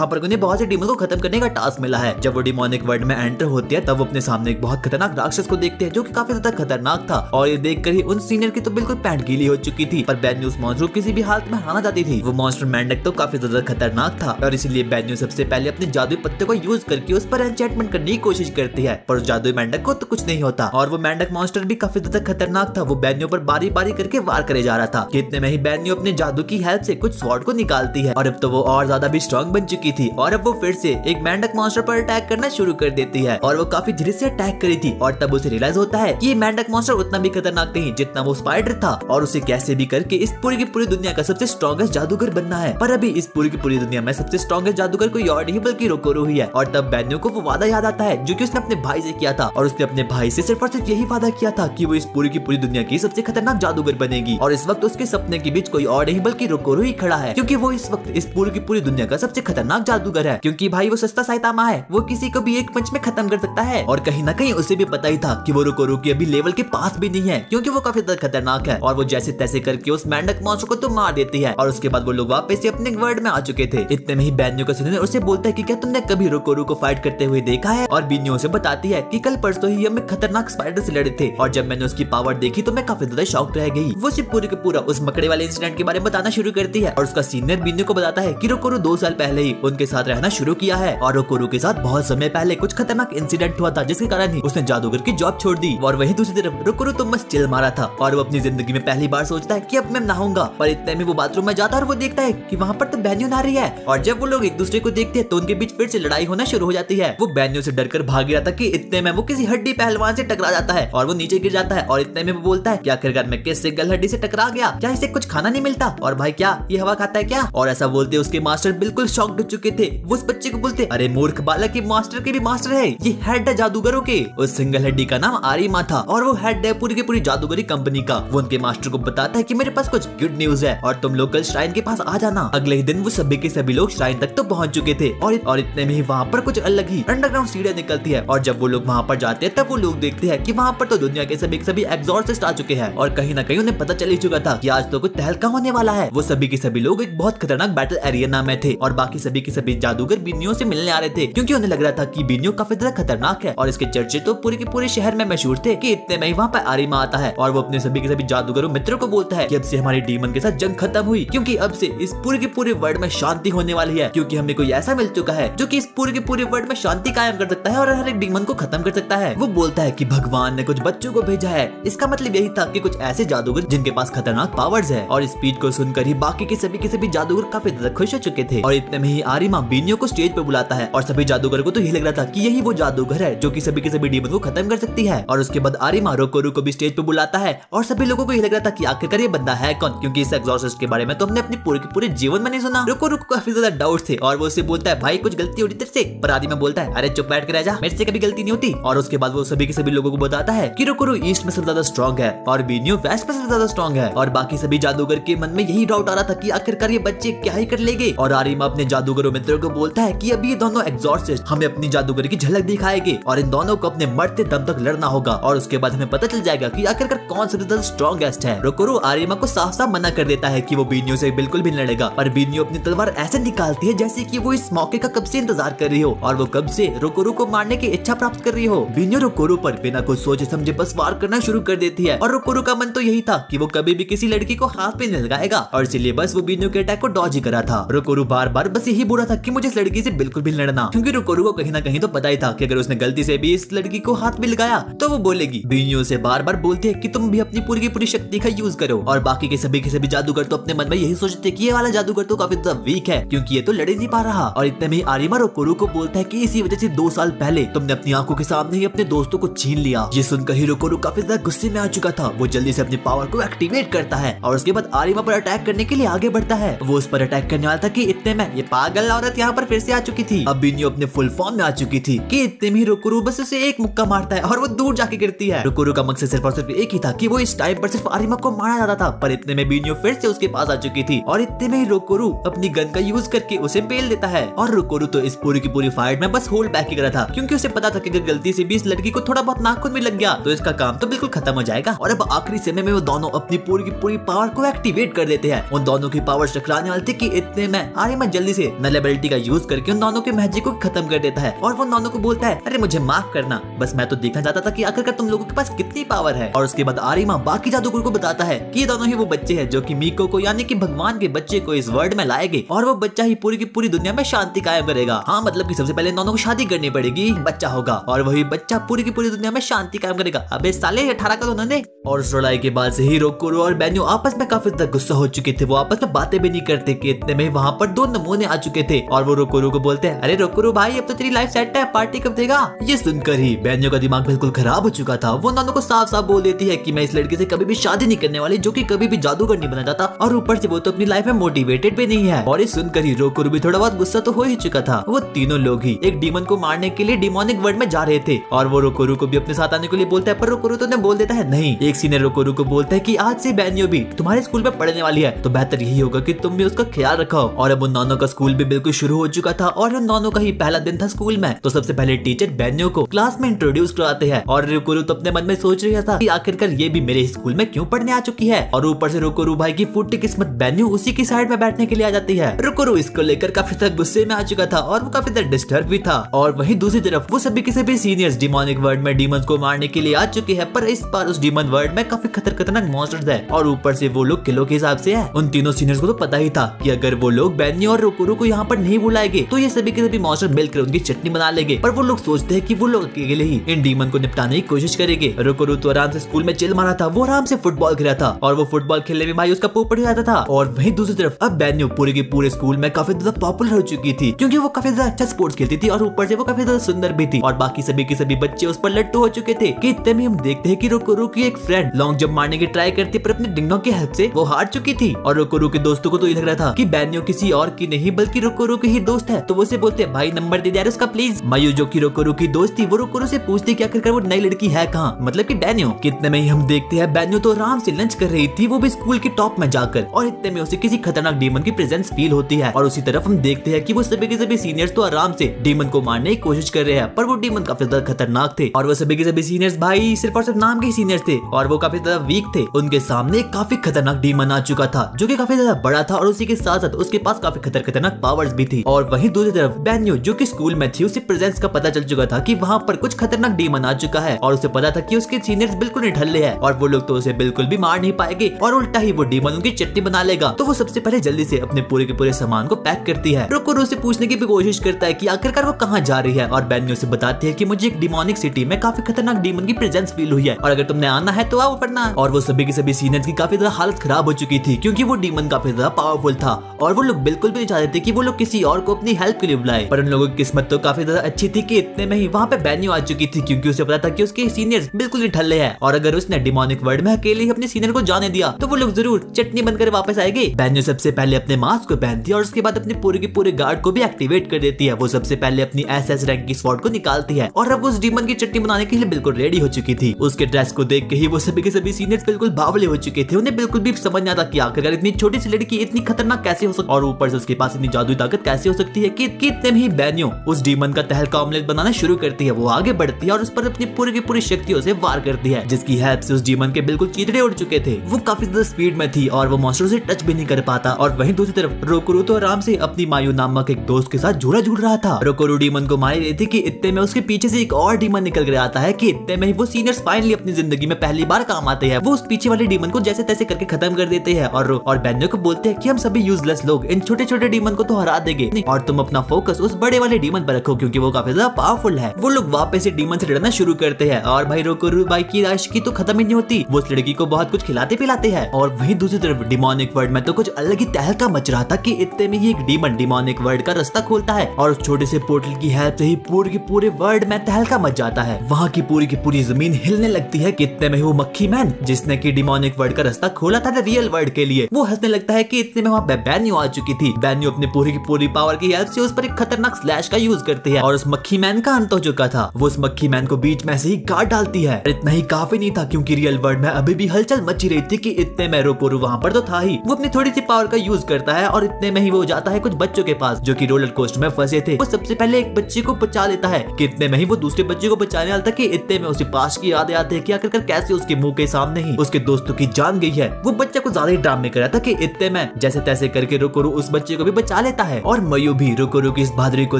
पर उन्हें बहुत से डीमन को खत्म करने का टास्क मिला है। जब वो डिमोनिक वर्ल्ड में एंटर होती है तब वो अपने सामने एक बहुत खतरनाक राक्षस को देखते हैं जो कि काफी ज्यादा खतरनाक था। और ये देखकर ही उन सीनियर की तो बिल्कुल पैंट गीली हो चुकी थी। पर बेन्यो उस मॉन्स्टर को किसी भी हालत में हराना चाहती थी। वो मॉन्स्टर मेंढक तो काफी ज्यादा खतरनाक था और इसलिए बेन्यो सबसे पहले अपने जादुई पत्ते को यूज करके उस पर एन्चेंटमेंट करने की कोशिश करती है। पर उस जादुई मेंढक को तो कुछ नहीं होता और वो मेंढक मॉन्स्टर भी काफी ज्यादा खतरनाक था। वो बेन्यो पर बारी बारी करके वार करे जा रहा था। इतने में ही बेन्यो अपने जादू की हेल्प से कुछ स्वॉर्ड को निकालती है और अब तो वो और ज्यादा भी स्ट्रॉन्ग बन चुकी थी और अब वो फिर से एक मेंढक मॉन्स्टर पर अटैक करना शुरू कर देती है और वो काफी धीरे से अटैक करी थी और तब उसे रियलाइज होता है कि ये मेंढक मॉन्स्टर उतना भी खतरनाक नहीं जितना वो स्पाइडर था और उसे कैसे भी करके इस पूरी की पूरी दुनिया का सबसे स्ट्रॉन्गेस्ट जादूगर बनना है। पर अभी इस पूरी की पूरी दुनिया में सबसे स्ट्रॉन्गेस्ट जादूगर कोई और नहीं बल्कि रोकोरो ही है। और तब बेन्यू को वो वादा याद आता है जो कि उसने अपने भाई से किया था और उसने अपने भाई से सिर्फ और सिर्फ यही वादा किया था कि वो इस पूरी की पूरी दुनिया की सबसे खतरनाक जादूगर बनेगी। और इस वक्त उसके सपने के बीच कोई और नहीं बल्कि रोकोरो ही खड़ा है, क्योंकि वो इस वक्त इस पूरी की पूरी दुनिया का सबसे खतरनाक जादूगर है। क्योंकि भाई वो सस्ता साइतामा है, वो किसी को भी एक पंच में खत्म कर सकता है। और कहीं ना कहीं उसे भी पता ही था कि वो रोकोरो की अभी लेवल के पास भी नहीं है, क्योंकि वो काफी ज्यादा खतरनाक है। और वो जैसे तैसे करके उस मेंढक मॉन्स्टर को तो मार देती है और उसके बाद वो लोग वापस से अपने वर्ल्ड में आ चुके थे। इतने में ही बेन्यू का सीनियर उसे बोलता है कि क्या तुमने कभी रोकोरो को फाइट करते हुए देखा है। और बेन्यू उसे बताती है कि कल परसों ही हम एक खतरनाक स्पाइडर से लड़े थे और जब मैंने उसकी पावर देखी तो मैं काफी ज्यादा शॉक्ड रह गई। वो सिर्फ पूरे के पूरा उस मकड़े वाले इंसिडेंट के बारे में बताना शुरू करती है और उसका सीनियर बेन्यू को बताता है कि रोकोरो 2 साल पहले ही उनके साथ रहना शुरू किया है और रोकोरो के साथ बहुत समय पहले कुछ खतरनाक इंसिडेंट हुआ था जिसके कारण ही उसने जादूगर की जॉब छोड़ दी। और वही दूसरी तरफ रोकोरो तो मस्त चिल मारा था और वो अपनी जिंदगी में पहली बार सोचता है कि अब मैं नहाऊंगा। पर इतने में वो बाथरूम में जाता है और वो देखता है कि वहाँ पर तो बेन्यू नहा रही है। और जब वो लोग एक दूसरे को देखते हैं तो उनके बीच फिर से लड़ाई होना शुरू हो जाती है। वो बेन्यू से डरकर भाग गया था कि इतने में वो किसी हड्डी पहलवान से टकरा जाता है और वो नीचे गिर जाता है। और इतने में वो बोलता है कि आखिरकार मैं किस सिंगल हड्डी से टकरा गया, क्या इसे कुछ खाना नहीं मिलता और भाई क्या ये हवा खाता है क्या। और ऐसा बोलते उसके मास्टर बिल्कुल शॉक्ड हो चुके थे। वो उस बच्चे को बोलते अरे मूर्ख बालक, ये मास्टर के भी मास्टर है, ये हेड है जादूगरों के। उस सिंगल हड्डी का नाम आरिमा था और वो हेड है पूरी की पूरी जादूगरी कंपनी का। वो उनके मास्टर को बताता है कि मेरे पास कुछ गुड न्यूज है और तुम लोग कल श्राइन के पास आ जाना। अगले ही दिन वो सभी के सभी लोग श्राइन तक तो पहुंच चुके थे और इतने में ही वहाँ पर कुछ अलग ही अंडरग्राउंड सीढ़ियां निकलती है। और जब वो लोग वहाँ पर जाते हैं तब वो लोग देखते हैं कि वहाँ पर तो दुनिया के सभी एग्जॉर्सिस्ट आ चुके हैं और कहीं ना कहीं उन्हें पता चल ही चुका था कि आज तो कुछ तहलका होने वाला है। वो सभी के सभी लोग एक बहुत खतरनाक बैटल एरिया में थे और बाकी सभी के सभी जादूगर बेन्यू से मिलने आ रहे थे, क्योंकि उन्हें लग रहा था कि बेन्यू काफी ज्यादा खतरनाक है और इसके चर्चे तो पूरे के पूरे शहर में मशहूर थे। कि इतने में ही वहाँ पर आरिमा आता है और वो अपने सभी के सभी जादूगरों मित्रों को बोलता है कि अब से हमारी डीमन के साथ जंग खत्म हुई, क्योंकि अब से इस पूरे के पूरे वर्ल्ड में शांति होने वाली है, क्योंकि हमें कोई ऐसा मिल चुका है जो कि इस पूरे के पूरे वर्ल्ड में शांति कायम कर सकता है और हर एक डीमन को खत्म कर सकता है। वो बोलता है कि भगवान ने कुछ बच्चों को भेजा है, इसका मतलब यही था कि कुछ ऐसे जादूगर जिनके पास खतरनाक पावर्स है। और इस स्पीच को सुनकर ही बाकी के सभी जादूगर काफी ज्यादा खुश हो चुके थे। और इतने में ही आरिमा बेन्यू को स्टेज पे बुलाता है और सभी जादूगरों को तो यही लग रहा था कि यही वो जादूगर है जो कि सभी के सभी डीमन को खत्म कर सकती है। और उसके बाद आरिमा रोकोरो को भी स्टेज पे बुलाता है और सभी लोगों को यही लग रहा था कि आखिरकार ये बंदा है कौन, क्योंकि इस एग्जॉर्सिस्ट के बारे में तो हमने अपने पूरे जीवन में नहीं सुना। रोकोरो को काफी ज्यादा डाउट्स थे और वो उससे बोलता है भाई कुछ गलती हो रही तेरे से, पर आरिमा बोलता है अरे चुप बैठ कर रह जा, मेरे से कभी गलती नहीं होती। और उसके बाद वो सभी के सभी लोगों को बताता है कि रोकोरो ईस्ट में सबसे ज्यादा स्ट्रॉन्ग है और बेन्यू वेस्ट में सबसे ज्यादा स्ट्रॉन्ग है। और बाकी सभी जादूगर के मन में यही डाउट आ रहा था कि आखिरकार ये बच्चे क्या ही कर लेंगे। और आरिमा अपने जादूगरों मित्रों को बोलता है कि अभी ये दोनों एग्जॉर्सिस्ट हमें अपनी जादूगरी की झलक दिखाएंगे और इन दोनों को अपने मरते दम तक लड़ना होगा और उसके बाद हमें पता चल जाएगा कि आखिरकार कौन सबसे ज्यादा स्ट्रॉन्गेस्ट है। रोकोरो आरिमा को साफ साफ मना कर देता है कि वो बेन्यू से बिल्कुल भी लड़ेगा, पर बेन्यू अपनी तलवार ऐसे निकालती है जैसे कि वो इस मौके का कब से इंतजार कर रही हो और वो कब से रोकोरो को मारने की इच्छा प्राप्त कर रही हो। बेन्यू रोकोरो पर बिना कुछ सोचे समझे बस वार करना शुरू कर देती है और रोकोरो का मन तो यही था कि वो कभी भी किसी लड़की को हाथ पे नहीं लगाएगा और इसीलिए बस वो बेन्यू के अटैक को डॉज ही करा था। रोकोरो बार बार बस यही बोल रहा था कि मुझे इस लड़की से बिल्कुल भी लड़ना, क्योंकि रोकोरो को कहीं ना कहीं तो पता ही था कि अगर उसने गलती से भी इस लड़की को हाथ भी लगाया तो वो बोलेगी। बेन्यू से बार बार बोलते हैं कि तुम भी अपनी पूरी की पूरी शक्ति का यूज करो और बाकी के सभी जादूगर तो अपने मन में यही सोचते कि ये वाला जादूगर तो काफी ज्यादा वीक है क्योंकि ये तो लड़ नहीं पा रहा। और इतने में आरिमा रोकोरो को बोलता है कि इसी वजह से 2 साल पहले तुमने अपनी आंखों के सामने ही अपने दोस्तों को छीन लिया। ये सुनकर ही रोकोरो काफी ज्यादा गुस्से में आ चुका था। वो जल्दी से अपनी पावर को एक्टिवेट करता है और उसके बाद आरिमा पर अटैक करने के लिए आगे बढ़ता है। वो उस पर अटैक करने वाला था कि इतने में ये पागल औरत यहाँ पर फिर से आ चुकी थी। अब बेन्यू अपने फुल फॉर्म में आ चुकी थी कि इतने में ही रोकोरो बस उसे एक मुक्का मारता है और वो दूर जाके गिरती है। रोकोरो का मकसद सिर्फ और सिर्फ एक ही था कि वो इस टाइम पर सिर्फ आरिमा को मारना चाहता था, पर इतने में बेन्यू फिर से उसके पास आ चुकी थी और इतने में ही रोकोरो अपनी गन का यूज करके उसे पेल देता है। और रोकोरो तो इस पूरी की पूरी फाइट में बस होल्ड बैक ही करा था, क्योंकि उसे पता था कि अगर गलती से भी इस लड़की को थोड़ा बहुत नाखून भी लग गया तो इसका काम तो बिल्कुल खत्म हो जाएगा। और अब आखिरी समय में वो दोनों अपनी पूरी की पूरी पावर को एक्टिवेट कर देते हैं। उन दोनों की पावर टकराने वाली थी कि इतने में आरिमा जल्दी से नल एबिलिटी का यूज करके उन दोनों के मैजिक को खत्म कर देता है और वो दोनों को बोलता है अरे मुझे माफ करना, बस मैं तो देखना चाहता था कि आखिरकार तुम लोगों के पास कितनी पावर है। और उसके बाद आरिमा बाकी जादूगर को बताता है कि ये दोनों ही वो बच्चे हैं जो कि मीको को यानी कि भगवान के बच्चे को इस वर्ल्ड में लाएंगे और वो बच्चा ही पूरी की पूरी दुनिया में शांति कायम करेगा। हाँ, मतलब कि सबसे पहले इन दोनों को शादी करनी पड़ेगी, बच्चा होगा और वही बच्चा पूरी की पूरी दुनिया में शांति कायम करेगा। अबे साले 18 का तो उन्होंने। और उस लड़ाई के बाद से ही रोकोरो और बेन्यू आपस में काफी ज्यादा गुस्सा हो चुके थे। वो आपस में बातें भी नहीं करते कि इतने में वहाँ पर 2 नमूने आ चुके थे और वो रोकोरू को बोलते हैं, अरे रोकोरू भाई अब तो तेरी लाइफ सेट है, पार्टी कब देगा? ये सुनकर ही बेन्यो का दिमाग बिल्कुल खराब हो चुका था। वो नानो को साफ साफ बोल देती है कि मैं इस लड़के से कभी भी शादी नहीं करने वाली, जो कि कभी भी जादूगर नहीं बना जाता, और ऊपर से वो तो अपनी लाइफ में मोटिवेटेड भी नहीं है। और इस सुनकर ही रोकोरू भी थोड़ा बहुत गुस्सा तो हो ही चुका था। वो तीनों लोग ही एक डीमन को मारने के लिए डिमोनिक वर्ल्ड में जा रहे थे और वो रोकोरू को भी अपने साथ आने के लिए बोलता है, पर रोकोरू तो बोल देता है नहीं। एक सीनियर रोकोरू को बोलता है कि आज से बेन्यो भी तुम्हारे स्कूल में पढ़ने वाली है, तो बेहतर यही होगा कि तुम भी उसका ख्याल रखो। और अब उन दोनों का स्कूल भी बिल्कुल शुरू हो चुका था और उन दोनों का ही पहला दिन था स्कूल में। तो सबसे पहले टीचर बेन्यो को क्लास में इंट्रोड्यूस कराते हैं और रोकोरू तो अपने मन में सोच रहा था कि आखिरकार ये भी मेरे स्कूल में क्यों पढ़ने आ चुकी है। और ऊपर से रोकोरू भाई की फूटी किस्मत बेन्यो उसी की साइड में बैठने के लिए आ जाती है। रोकोरू इसको लेकर काफी ज्यादा गुस्से में आ चुका था और वो काफी ज्यादा डिस्टर्ब भी था। और वहीं दूसरी तरफ वो सभी के सभी सीनियर्स डिमोनिक वर्ल्ड में डीमंस को मारने के लिए आ चुके हैं, पर इस बार उस डीमन वर्ल्ड में काफी खतरनाक मॉन्स्टर्स है और ऊपर से वो लोग किलो के हिसाब से है। उन तीनों सीनियर्स को तो पता ही था कि अगर वो लोग बेन्यो और रोकोरू को यहाँ पर नहीं बुलाएंगे तो ये सभी के सभी मॉन्स्टर मिलकर उनकी चटनी बना लेंगे। पर वो लोग सोचते हैं कि वो लोग अकेले ही इन डीमन को निपटाने की कोशिश करेंगे। रोकोरू तो आराम से स्कूल में चिल मारा था, वो आराम से फुटबॉल खेला था और वो फुटबॉल खेलने में भाई उसका पोपट हो जाता था। और वहीं दूसरी तरफ अब बेन्यो पूरे के पूरे स्कूल में काफी ज्यादा पॉपुलर हो चुकी थी, क्योंकि वो काफी ज्यादा अच्छा स्पोर्ट्स खेलती थी और ऊपर से वो काफी ज्यादा सुंदर भी थी। और बाकी सभी के सभी बच्चे उस पर लट्टू हो चुके थे कि इतने में हम देखते हैं कि रोकोरू की एक फ्रेंड लॉन्ग जंप मारने की ट्राई करती, पर अपने डिंगों की हेल्प से वो हार चुकी थी। और रोकोरू के दोस्तों को तो ये लग रहा था कि बेन्यो किसी और की नहीं बल्कि रोकोरू की ही दोस्त है, तो वो उसे बोलते भाई नंबर दे दे यार उसका प्लीज। मायू जो कि रोकोरू की दोस्त थी वो रोकोरू से पूछती कि आखिरकार वो नई लड़की है कहाँ, मतलब कि बेन्यो। कितने में ही हम देखते हैं बेन्यो तो आराम से लंच कर रही थी, वो भी स्कूल के टॉप में जाकर, और इतने में उसे किसी खतरनाक डीमन की प्रेजेंस फील होती है। और उसी तरफ हम देखते हैं कि वो सभी के सभी सीनियर्स तो आराम से डीमन को मारने की कोशिश कर रहे हैं, पर वो डीमन काफी ज्यादा खतरनाक थे और वो सभी के सभी सीनियर्स भाई सिर्फ और सिर्फ नाम के सीनियर्स थे और वो काफी ज्यादा वीक थे। उनके सामने एक काफी खतरनाक डीमन आ चुका था जो कि काफी ज्यादा बड़ा था और उसी के साथ साथ उसके पास काफी खतरनाक पावर्स भी थी। और वहीं दूसरी तरफ बेन्यो जो कि स्कूल में थी, उसे प्रेजेंस का पता चल चुका था कि वहाँ पर कुछ खतरनाक डीमन आ चुका है और उसे पता था कि उसके सीनियर्स बिल्कुल निठल्ले हैं और वो लोग तो उसे बिल्कुल भी मार नहीं पाएंगे और उल्टा ही वो डीमन उनकी चटनी बना लेगा। तो वो सबसे पहले जल्दी से अपने पूरे के पूरे सामान को पैक करती है। रोकोरू से पूछने की भी कोशिश करता है कि आखिरकार वो कहाँ जा रही है और बेन्यो से बताती है कि मुझे एक डिमोनिक सिटी में काफी खतरनाक डीमन की प्रेजेंस फील हुई है और अगर तुमने आना है तो आओ वरना। और वो सभी के सभी सीनियर्स की काफी ज्यादा हालत खराब हो चुकी थी क्योंकि वो डीमन काफी ज्यादा पावरफुल था और वो लोग बिल्कुल भी नहीं चाहते थे कि वो लोग किसी और को अपनी हेल्प के लिए बुलाए। पर उन लोगों की किस्मत तो काफी ज्यादा अच्छी थी कि इतने में ही वहाँ पे बेन्यो आ चुकी थी, क्योंकि उसे पता था कि उसके सीनियर्स बिल्कुल ही ठल्ले हैं और अगर उसने डिमोनिक वर्ल्ड में अकेले ही अपने सीनियर को जाने दिया तो वो लोग जरूर चटनी बनकर वापस आएंगे। बेन्यो सबसे पहले अपने मास्क को पहनती है और उसके बाद अपने पूरे के पूरे गार्ड को भी एक्टिवेट कर देती है। वो सबसे पहले अपनी एसएस रैंक की स्वॉर्ड को निकालती है और अब उस डीमन की चटनी बनाने के लिए बिल्कुल रेडी हो चुकी थी। उसके ड्रेस को देख के ही वो सभी के सभी सीनियर्स बिल्कुल बावले हो चुके थे। उन्हें बिल्कुल भी समझ नहीं आता कि आखिरकार इतनी छोटी सी लड़की इतनी खतरनाक कैसे हो सकती और ऊपर से उसके पास इतनी जादुई ताकत कैसे हो सकती है कि इतने में ही बेन्यो उस डीमन का तहलका ऑमलेट बनाना शुरू करती है। वो आगे बढ़ती है और उस पर अपनी पूरी की पूरी शक्तियों से वार करती है, जिसकी हेल्प से उस डीमन के बिल्कुल चीथड़े उड़ चुके थे। वो काफी ज्यादा स्पीड में थी और वो मॉन्स्टर से टच भी नहीं कर पाता। और वहीं दूसरी तरफ रोकोरू तो आराम से अपनी मायू नामक एक दोस्त के साथ झूला झूल रहा था। रोकोरू डीमन को मार रही थी कि इतने में उसके पीछे से एक और डीमन निकल कर आता है कि इतने में ही वो सीनियर्स फाइनली अपनी जिंदगी में पहली बार काम आते हैं। वो उस पीछे वाले डीमन को जैसे तैसे करके खत्म कर देते हैं और बेन्यो को बोलते हैं कि हम सभी यूजलेस लोग इन छोटे छोटे डीमन को तो हरा देंगे और तुम अपना फोकस उस बड़े वाले डीमन पर रखो क्योंकि वो काफी ज्यादा पावरफुल है। वो लोग वापस से डीमन से लड़ना शुरू करते हैं और भाई रोकोरू भाई की आशिकी तो खत्म ही नहीं होती। वो उस लड़की को बहुत कुछ खिलाते पिलाते हैं। और वहीं दूसरी तरफ डिमोनिक वर्ल्ड में तो कुछ अलग ही तहलका मच रहा था कि इतने में ही एक डीमन डिमोनिक वर्ल्ड का रास्ता खोलता है और उस छोटे से पोर्टल की हेल्प से ही पूरे के पूरे वर्ल्ड में तहलका मच जाता है। वहाँ की पूरी जमीन हिलने लगती है कि इतने में वो मक्खी मैन जिसने की डिमोनिक वर्ल्ड का रास्ता खोला था रियल वर्ल्ड के लिए, वो हंसने लगता है कि इतने में वहाँ बेन्यो आ चुकी थी। बेन्यो अपने पूरी की पूरी पावर की हेल्प से उस पर एक खतरनाक स्लैश का यूज करती है और उस मक्खी मैन का अंत हो चुका था। वो उस मक्खी मैन को बीच में से ही काट डालती है। इतना ही काफी नहीं था क्योंकि रियल वर्ल्ड में अभी भी हलचल मची रही थी कि इतने में रोकोरू वहाँ पर तो था ही। वो अपनी थोड़ी सी पावर का यूज करता है और इतने में ही वो जाता है कुछ बच्चों के पास जो कि रोलर कोस्टर में फंसे थे। वो सबसे पहले एक बच्चे को बचा लेता है कि इतने में ही वो दूसरे बच्चे को बचाने वाला था कि इतने में उसे पास की याद आती है कि आखिरकार कैसे उसके मुंह के सामने ही उसके दोस्तों की जान गई है। वो बच्चा को ज्यादा ही ड्रामे कर रहा था कि इतने में जैसे तैसे करके रोकोरू उस बच्चे को भी बचा लेता है और मयू भी रोकोरू की इस बहादुरी को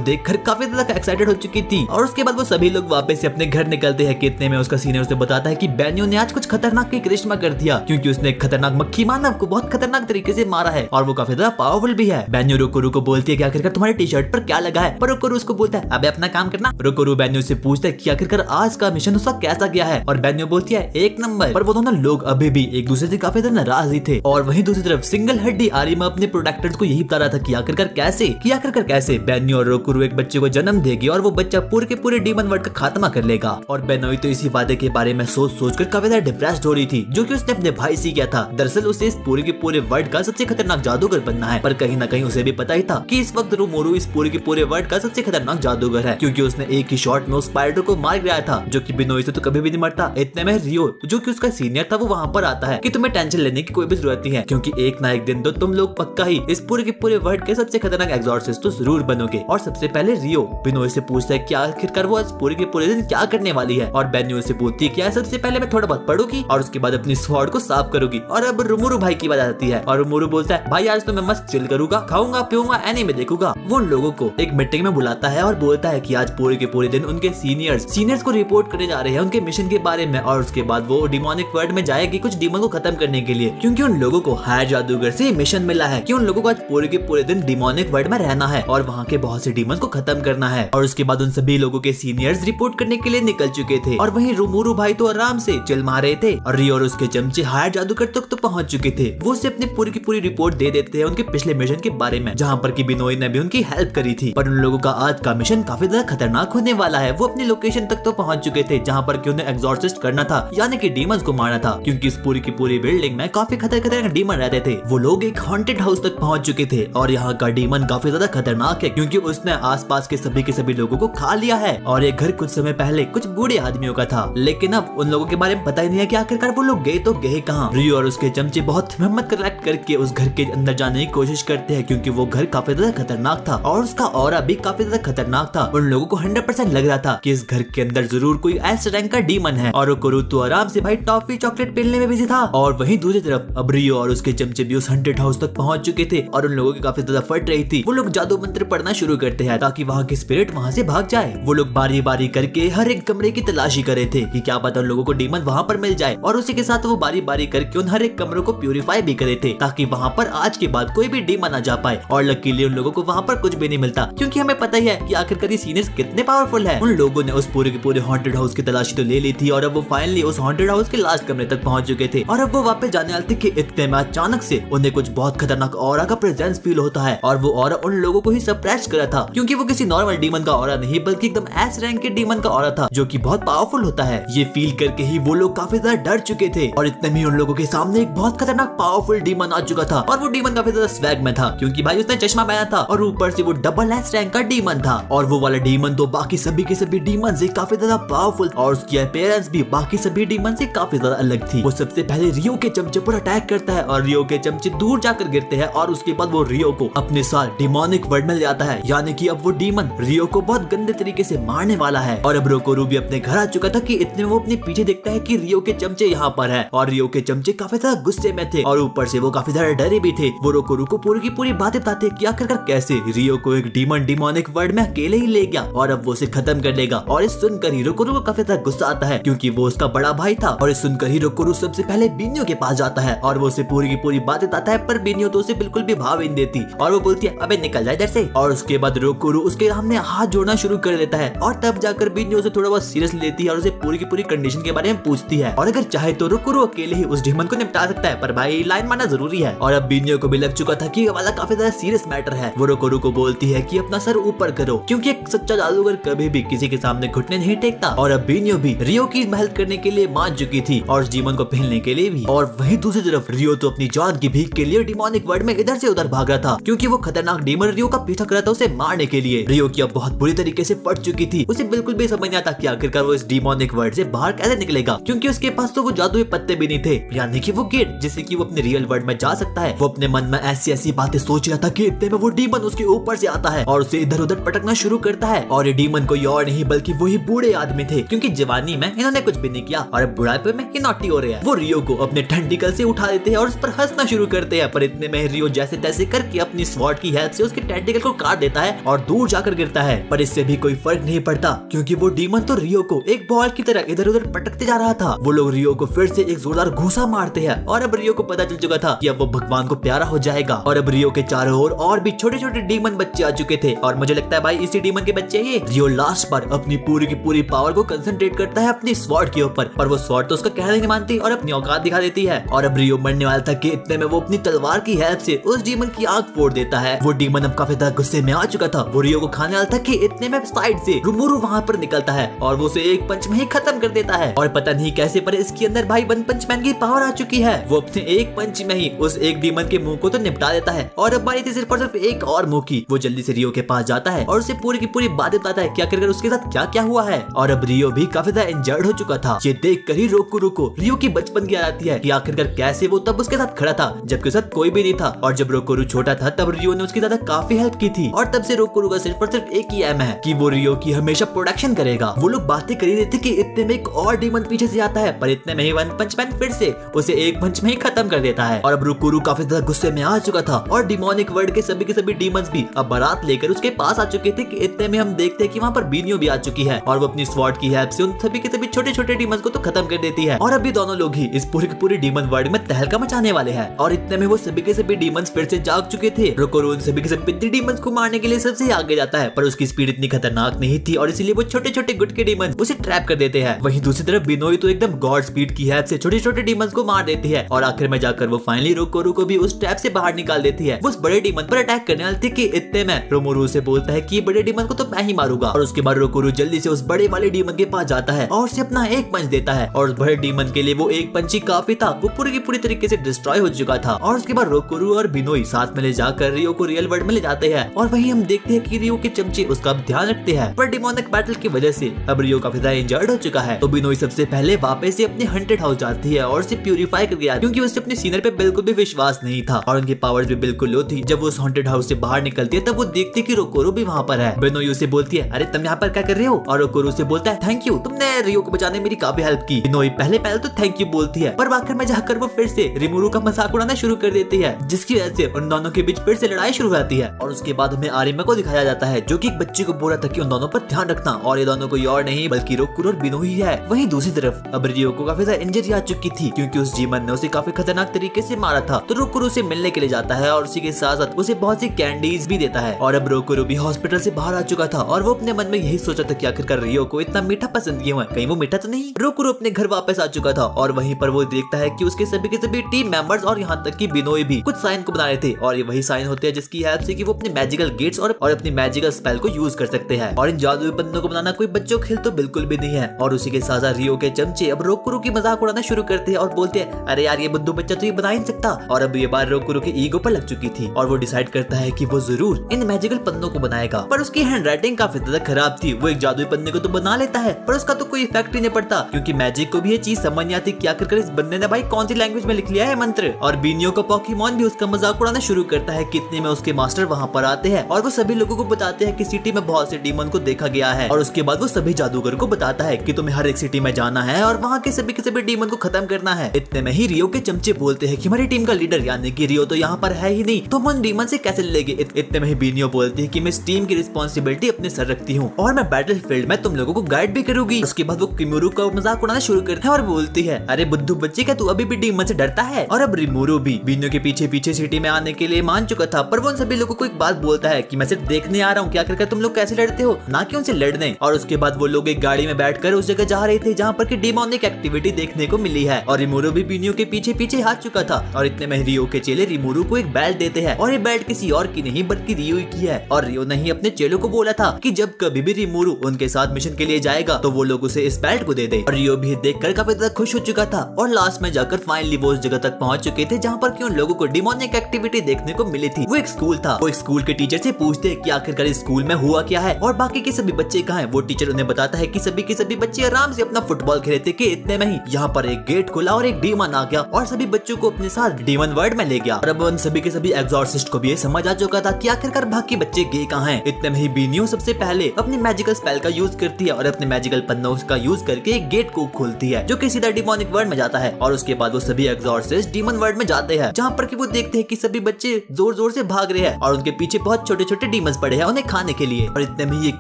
देखकर काफी ज्यादा एक्साइटेड हो चुकी थी। और उसके बाद वो सभी लोग वापस से अपने घर निकलते हैं कि इतने में उसका सीनियर उसे बताता है कि बेन्यो ने आज कुछ खतरनाक की करिश्मा कर दिया क्योंकि उसने एक खतरनाक मक्खी मानव को बहुत खतरनाक तरीके से मारा है और वो काफी ज्यादा पावरफुल भी है। बेन्यो रोकोरू को बोलती है कि आखिरकार तुम्हारे टी शर्ट पर क्या लगा है, पर रोकोरू उसको बोलता है अबे अपना काम करना। रोकोरू बेन्यो से पूछता है कि आखिरकार आज का मिशन उसका कैसा गया है और बेन्यो बोलती है एक नंबर। पर वो दोनों लोग अभी भी एक दूसरे से काफी ज्यादा नाराज ही थे। और वहीं दूसरी तरफ सिंगल हड्डी आरिमा अपने प्रोडक्टर्स को यही बता रहा था कि आखिरकार आखिरकार कैसे बेन्यो और रोकुरो एक बच्चे को जन्म देगी और वो बच्चा पूरे के पूरे डीमन वर्ल्ड का खात्मा कर लेगा। और बेनोई तो इसी वादे के बारे में सोच कर काफी ज्यादा डिप्रेस्ड हो रही थी, जो कि उसने अपने भाई से किया था। दरअसल उसे इस पूरे के पूरे वर्ल्ड का सबसे खतरनाक जादूगर बनना है, पर कहीं ना कहीं उसे भी पता ही था कि इस वक्त रोमोरू इस पूरे के पूरे वर्ल्ड का सबसे खतरनाक जादूगर है, क्योंकि उसने एक ही शॉट में उस स्पाइडर को मार गिराया था, जो कि बेनोई से तो कभी भी नहीं मरता। इतने में रियो, जो कि उसका सीनियर था, वो वहाँ पर आता है कि तुम्हें टेंशन लेने की कोई भी जरूरत नहीं है, क्योंकि एक ना एक दिन तो तुम लोग पक्का ही इस पूरे के पूरे वर्ल्ड के सबसे खतरनाक एग्जॉर्सिस्ट तो जरूर बनोगे। और सबसे पहले रियो बेनोई से पूछता है कि आखिरकार वो इस पूरे के पूरे दिन क्या करने वाली है, और बेन्यो से पूछती है कि सबसे पहले मैं थोड़ा बहुत पढ़ूंगी और उसके बाद अपनी स्वॉर्ड को साफ करूंगी। और अब रोमोरू भाई की बात आती है और रोमोरू बोलता है भाई आज तो मैं मस्त चिल करूंगा, खाऊंगा पीऊंगा, एनीमे देखूंगा। वो उन लोगों को एक मीटिंग में बुलाता है और बोलता है कि आज पूरे के पूरे दिन उनके सीनियर्स को रिपोर्ट करने जा रहे हैं उनके मिशन के बारे में, और उसके बाद वो डिमोनिक वर्ल्ड में जाएगी कुछ डीमन को खत्म करने के लिए, क्योंकि उन लोगों को हायर जादूगर से मिशन मिला है कि उन लोगों को आज पूरे के पूरे दिन डिमोनिक वर्ल्ड में रहना है और वहाँ के बहुत से डीमन को खत्म करना है। और उसके बाद उन सभी लोगों के सीनियर्स रिपोर्ट करने के लिए निकल चुके थे, और वहीं रोमोरू भाई तो आराम से चिल मार रहे थे, और रियो और उसके चमचे हायर जादूगर तक तो पहुंच चुके थे। वो उसे अपनी पूरी की पूरी रिपोर्ट दे देते हैं उनके पिछले मिशन के बारे में, जहाँ पर कि बेनोई ने भी उनकी हेल्प करी थी। पर उन लोगों का आज का मिशन काफी ज्यादा खतरनाक होने वाला है। वो अपनी लोकेशन तक तो पहुंच चुके थे जहाँ पर कि उन्हें एग्जॉर्सिस्ट करना था, यानी कि डीमंस को मारना था, क्योंकि इस पूरी की पूरी बिल्डिंग में काफी खतरनाक डीमन रहते थे। वो लोग एक हॉन्टेड हाउस तक पहुंच चुके थे और यहाँ का डीमन काफी ज्यादा खतरनाक है, क्योंकि उसने आसपास के सभी लोगों को खा लिया है। और ये घर कुछ समय पहले कुछ बूढ़े आदमियों का था, लेकिन अब उन लोगों के बारे में पता ही नहीं है कि आखिरकार वो लोग गए तो गए कहाँ। रियो और उसके चमचे बहुत हिम्मत करके उस घर के अंदर जाने की कोशिश करते हैं, क्योंकि वो घर काफी ज्यादा खतरनाक था और उसका ऑरा भी काफी ज्यादा खतरनाक था। उन लोगों को 100% लग रहा था कि इस घर के अंदर जरूर कोई एस रैंक का डीमन है। और रोकुरो तो आराम से भाई टॉफी चॉकलेट पेलने में बिजी था। और वहीं दूसरी तरफ अब रियो और उसके चमचे भी उस हॉन्टेड हाउस तक पहुंच चुके थे और उन लोगों की काफी ज्यादा फट रही थी। वो लोग जादू मंत्र पढ़ना शुरू करते हैं ताकि वहाँ की स्पिरिट वहाँ से भाग जाए। वो लोग बारी बारी करके हर एक कमरे की तलाशी कर रहे थे कि क्या पता उन लोगों को डीमन वहाँ पर मिल जाए, और उसी के साथ वो बारी बारी करके उन हर एक कमरों को प्यूरिफाई भी करे थे ताकि वहाँ पर आज के बाद कोई भी डीमन ना जा पाए। और लकीली उन लोगों को वहाँ पर कुछ भी नहीं मिलता, क्योंकि हमें पता ही है कि आखिरकार ये सीनियर्स कितने पावरफुल है। उन लोगों ने उस पूरे के पूरे हॉन्टेड हाउस की तलाशी तो ले ली थी और अब वो फाइनली उस हॉन्टेड हाउस के लास्ट कमरे तक पहुंच चुके थे। और अब वो वापस जाने वाले थे कि इतने में अचानक से उन्हें कुछ बहुत खतरनाक ऑरा का प्रेजेंस फील होता है, और वो ऑरा उन लोगों को ही सरप्राइज करा था, क्योंकि वो किसी नॉर्मल डीमन का ऑरा नहीं बल्कि एकदम एस रैंक के डीमन का ऑरा था, जो कि बहुत पावरफुल होता है। ये फील करके ही वो लोग काफी ज्यादा डर चुके थे, और इतने में उन लोगों के सामने एक बहुत खतरनाक पावरफुल डीमन आ चुका था। और वो डीमन काफी ज्यादा स्वैग में था, क्योंकि भाई उसने चश्मा पहना था और ऊपर से वो डबल एस रैंक का डीमन था। और वो वाला डीमन तो बाकी सभी के सभी डीमन से काफी ज्यादा पावरफुल, और उसकी अपीयरेंस भी बाकी सभी डीमन से काफी ज्यादा अलग थी। वो सबसे पहले रियो के चमचे पर अटैक करता है और रियो के चमचे दूर जाकर गिरते हैं, और उसके बाद वो रियो को अपने साथ डिमोनिक वर्ल्ड में ले आता है, यानी कि अब वो डीमन रियो को बहुत गंदे तरीके से मारने वाला है। और अब रोकुरो भी अपने घर आ चुका था कि इतने में वो अपने पीछे देखता है कि रियो के चमचे यहाँ पर है, और रियो के चमचे काफी ज्यादा गुस्से में थे और ऊपर से वो काफी ज्यादा डरे भी थे। वो रोकुरो को पूरी की पूरी बातें बताते कि आखिरकार कैसे रियो को एक डीमन डिमोनिक वर्ल्ड में अकेले ही ले गया और अब वो उसे खत्म कर देगा। और इस सुनकर ही रोकुरो को काफी ज्यादा गुस्सा आता है, क्योंकि वो उसका बड़ा भाई था। और इस सुनकर ही रोकुरो सबसे पहले बेन्यो के पास जाता है और वो उसे पूरी की पूरी बातें बताता है, पर बेन्यो तो उसे बिल्कुल भी भाव ही नहीं देती और वो बोलती है अबे निकल जाए इधर से। और उसके बाद रोकुरो उसके सामने हाथ जोड़ना शुरू कर देता है, और तब जाकर बेन्यो उसे थोड़ा बहुत सीरियस लेती है और उसे पूरी की पूरी कंडीशन के बारे में पूछती है, और अगर चाहे तो रोकुरो अकेले ही उस डीमन को निपटा सकता है, पर भाई लाइन मारना जरूरी है। और अब बेन्यो को भी लग चुका था कि ये वाला काफी ज्यादा सीरियस मैटर है। वो रोकुरो को बोलती है कि अपना सर ऊपर करो, क्योंकि एक सच्चा जादूगर कभी भी किसी के सामने घुटने नहीं टेकता। और अब बेन्यो भी रियो की हेल्प करने के लिए मान चुकी थी और उस डीमन को पहनने के लिए भी। और वहीं दूसरी तरफ रियो तो अपनी जान की भीख के लिए डिमोनिक वर्ल्ड में इधर से उधर भाग रहा था, क्योंकि वो खतरनाक डीमन रियो का पीछा कर रहा था उसे मारने के लिए। रियो की अब बहुत बुरी तरीके से फट चुकी थी, उसे बिल्कुल भी समझ नहीं आता कि आखिरकार वो इस डिमोनिक वर्ल्ड से बाहर कैसे निकलेगा, क्योंकि उसके पास तो वो जादुई पत्ते भी नहीं थे, यानी कि वो गेट जिससे कि वो अपने रियल वर्ल्ड में जा सकता है। वो अपने मन में ऐसी बातें सोच रहा था कि इतने में वो डीमन उसके ऊपर से आता है और उसे इधर उधर पटकना शुरू करता है। और ये डीमन कोई और नहीं बल्कि वही बूढ़े आदमी थे, क्योंकि जवानी में इन्होंने कुछ भी नहीं किया और अब बुढ़ापे में ये नॉटी हो रहे हैं। वो रियो को अपने टेंटिकल से उठा देते हैं और उस पर हंसना शुरू करते हैं, पर इतने में रियो जैसे तैसे करके अपनी स्वॉर्ड की हेल्प से उसके टेंटिकल को काट देता है और दूर जाकर गिरता है। पर इससे भी कोई फर्क नहीं पड़ता, क्योंकि वो डीमन तो रियो को एक बॉल की तरह इधर उधर पटकते जा रहा था। वो लोग रियो को फिर से एक जोरदार घूसा मारते हैं और अब रियो को पता चल चुका था कि अब वो भगवान को प्यारा हो जाएगा। और अब रियो के चारों ओर और भी छोटे छोटे डीमन बच्चे आ चुके थे, और मुझे लगता है भाई इसी डीमन के बच्चे ये। रियो लास्ट पर अपनी पूरी की पूरी पावर को कंसंट्रेट करता है अपनी स्वॉर्ड के ऊपर, पर वो स्वॉर्ड तो उसका कहना नहीं मानती और अपनी औकात दिखा देती है। और अब रियो मरने वाला था कि इतने में वो अपनी तलवार की हेल्प से उस डीमन की आंख फोड़ देता है। वो डीमन अब काफी ज्यादा गुस्से में आ चुका था, वो रियो को खाने वाला था कि इतने में साइड से रिमोरू वहाँ पर निकलता है और वो उसे एक पंच में ही खत्म कर देता है। और पता नहीं कैसे पर इसके अंदर भाई वन पंच मैन की पावर आ चुकी है। वो अपने एक पंच में ही उस एक डीमन के मुंह को तो निपटा देता है और अब बारी थी सिर्फ और सिर्फ एक और मुंह की। वो जल्दी से रियो के पास जाता है और उसे पूरी की पूरी बात बताता है क्या कर उसके साथ क्या क्या हुआ है। और अब रियो भी काफी ज्यादा इंजर्ड हो चुका था। ये देख कर ही रोकुरो को रियो की बचपन की याद आती है कि आखिरकार कैसे वो तब उसके साथ खड़ा था जबकि उसके साथ कोई भी नहीं था। और जब रोकुरो छोटा था तब रियो ने उसकी ज्यादा काफी हेल्प की थी और तब से रोकुरो का सिर्फ और सिर्फ एक ही एम है कि वो रियो की हमेशा प्रोटेक्शन करेगा। वो लोग बातें कर ही रहे थे कि इतने में एक और डीमन पीछे से आता है, पर इतने में ही वन पंच मैन फिर से उसे एक पंच में ही खत्म कर देता है। और अब रोकुरो काफी ज्यादा गुस्से में आ चुका था और डिमोनिक वर्ल्ड के सभी डीमंस भी अब बारात लेकर उसके पास आ चुके थे कि इतने में हम देखते हैं कि वहाँ पर बीनियो भी आ चुकी है और वो अपनी स्वॉर्ड की हेल्प से उन सभी के सभी छोटे छोटे डीमंस को तो खत्म कर देती है। और अभी दोनों लोग ही इस पूरे के पूरे डीमन वर्ल्ड में तहलका मचाने वाले हैं। और इतने में वो सभी के सभी डीमंस फिर से जाग चुके थे। रोकुरो उन सभी के सभी डीमंस को मारने के लिए सबसे आगे जाता है, पर उसकी स्पीड इतनी खतरनाक नहीं थी और इसीलिए वो छोटे छोटे गुट के डीमंस उसे ट्रैप कर देते हैं। वहीं दूसरी तरफ बिनोई तो एकदम गॉड स्पीड की हेल्प से छोटे छोटे डीमंस को मार देती है और आखिर में जाकर वो फाइनली रोकुरो को भी उस ट्रैप से बाहर निकाल देती है। वो उस बड़े डीमन पर अटैक करने वाले थे कि इतने में रोमुरू से बोलता है कि बड़े डीमन को तो मैं ही मारूंगा। और उसके बाद रोकुरो जल्दी से उस बड़े वाले डीमन के पास जाता है और उसे अपना एक पंच देता है और उस बड़े डीमन के लिए वो एक पंच ही काफी था। वो पूरी की पूरी तरीके से डिस्ट्रॉय हो चुका था। और उसके बाद रोकुरो और बिनोई साथ में ले जाकर रियो को रियल वर्ल्ड में ले जाते हैं और वहीं हम देखते हैं कि रियो के चमचे उसका ध्यान रखते हैं, पर डिमोनिक बैटल की वजह से अब रियो काफी ज्यादा इंजर्ड हो चुका है। तो बिनोई सबसे पहले वापस से अपने हंटेड हाउस जाती है और उसे प्यूरिफाई करके आती है क्योंकि उसे अपने सीनियर पे बिल्कुल भी विश्वास नहीं था और उनकी पावर्स भी बिल्कुल लो थी। जब वो उस हॉन्टेड हाउस से बाहर निकलती है तब वो देखती है कि रोकुरो भी वहाँ पर है। बिनोई उसे बोलती है अरे तुम यहाँ पर क्या कर रहे हो? और रोकुरो से बोलता है थैंक यू, तुमने रियो को बचाने मेरी काफी हेल्प की। बिनोई पहले तो थैंक यू बोलती है, पर आखिर में जाकर वो फिर से रिमोरू का मजाक उड़ाना शुरू कर देती है, जिसकी वजह से उन दोनों के बीच फिर से लड़ाई शुरू हो जाती है। और उसके बाद हमें आरिमा को दिखाया जाता है जो कि एक बच्चे को बोल रहा था कि उन दोनों पर ध्यान रखना, और ये दोनों कोई और नहीं बल्कि रोकुरो और बिनोई है। वहीं दूसरी तरफ अब रियो को काफी ज्यादा इंजरी आ चुकी थी क्योंकि उस डीमन ने उसे काफी खतरनाक तरीके से मारा था। तो रोकुरो से मिलने के लिए जाता है और उसी के साथ साथ उसे बहुत सी कैंडीज भी देता है। और अब रोकुरो भी हॉस्पिटल से बाहर आ चुका था और वो अपने मन में यही सोचा था कि आखिरकार रियो को इतना मीठा पसंद क्यों है, कहीं वो मीठा तो नहीं। रोकुरो अपने घर वापस आ चुका था और वहीं पर वो देखता है कि उसके सभी के सभी टीम मेंबर्स और यहाँ तक कि बिनोई भी कुछ साइन को बना रहे थे और ये वही साइन होते हैं जिसकी हेल्प से कि वो अपने मैजिकल गेट्स और अपनी मैजिकल स्पेल को यूज कर सकते हैं। और इन जादुई पन्नों को बनाना कोई बच्चों खेल तो बिल्कुल भी नहीं है। और उसी के साथ साथ रियो के चमचे अब रोकुरो की मजाक उड़ाना शुरू करते हैं और बोलते हैं अरे यार ये बुद्धू बच्चा तो ये बना ही नहीं सकता। और अब ये बात रोकुरो के ईगो पर लग चुकी थी और वो डिसाइड करता है कि वो जरूर इन मैजिकल पन्नों को बनाएगा। पर उसकी हैंडराइटिंग काफी ज्यादा खराब थी। वो एक जादुई पन्ने को तो बना लेता है पर उसका तो कोई इफेक्ट ही नहीं पड़ता क्योंकि मैजिक को भी ये चीज समझ नहीं आती क्या कर इस बंदे ने भाई कौन सी लैंग्वेज में लिख लिया है मंत्र। और बिनियो का पोकेमॉन भी उसका मजाक उड़ाना शुरू करता है। कितने में उसके मास्टर वहाँ पर आते हैं और वो सभी लोगों को बताते हैं कि सिटी में बहुत से डीमन को देखा गया है। और उसके बाद वो सभी जादूगर को बताता है कि तुम्हें हर एक सिटी में जाना है और वहाँ के सभी डीमन को खत्म करना है। इतने में ही रियो के चमचे बोलते हैं कि हमारी टीम का लीडर यानी कि रियो तो यहाँ पर है ही नहीं, तो हम उन डीमन से कैसे लेंगे। इतने में ही बिनियो बोलती है कि मैं इस टीम की रिस्पॉन्सिबिलिटी अपने सर रखती हूँ और मैं बैटल फील्ड में तुम लोगों को गाइड भी करूंगी। उसके बाद वो किमुरू का मजाक उड़ाना शुरू करते हैं और बोलती है अरे बुद्धू बच्चे क्या तू अभी भी डीमन से डरता है। और अब रिमोरू भी बिनियो के पीछे पीछे सिटी में आने के लिए मान चुका था, पर वो उन सभी लोगों को एक बात बोलता है कि मैं सिर्फ देखने आ रहा हूँ, क्या करके तुम लोग कैसे लड़ते हो, ना कि उनसे लड़ने। और उसके बाद वो लोग एक गाड़ी में बैठकर उस जगह जा रहे थे जहाँ पर की डिमोनिक एक्टिविटी देखने को मिली है। और रिमोरू भी बिनियो के पीछे पीछे हाथ चुका था। और इतने में रियो के चेले रिमोरू को एक बेल्ट देते हैं और ये बेल्ट किसी और की नहीं बल्कि रियो की है। और रियो ने ही अपने चेलों को बोला था कि जब कभी भी रिमोरू उनके साथ मिशन के लिए जाएगा तो वो लोग उसे इस बेल्ट को दे दे। और रियो भी देखकर काफी ज्यादा खुश हो चुका था। और लास्ट में जाकर फाइनली वो उस जगह तक पहुंच चुके थे जहाँ पर कि उन लोगों को डिमोनिक एक्टिविटी देखने को मिली थी। वो एक स्कूल था। वो एक स्कूल के टीचर से पूछते हैं कि आखिरकार इस स्कूल में हुआ क्या है और बाकी के सभी बच्चे कहाँ हैं। वो टीचर उन्हें बताता है कि सभी के सभी बच्चे आराम से अपना फुटबॉल खेल रहे थे कि इतने में ही यहाँ पर एक गेट खुला और एक डीमन आ गया और सभी बच्चों को अपने साथ डीमन वर्ल्ड में ले गया। और अब उन सभी के सभी एग्जॉर्सिस्ट को भी ये समझ आ चुका था कि आखिरकार बाकी बच्चे गए कहाँ हैं। इतने में ही बिनियो सबसे पहले अपनी मैजिकल स्पेल का यूज करती है और अपने मैजिकल पन्नों का यूज करके एक गेट को खोलती है जो कि सीधा डिमोनिक वर्ल्ड में जाता है। और उसके बाद वो सभी एग्जॉर्सिस्ट डीमन वर्ल्ड में जाते हैं जहाँ पर कि वो देखते हैं कि सभी बच्चे जोर जोर से भाग रहे हैं और उनके पीछे बहुत छोटे छोटे डीमंस पड़े हैं उन्हें खाने के लिए। और इतने में ही एक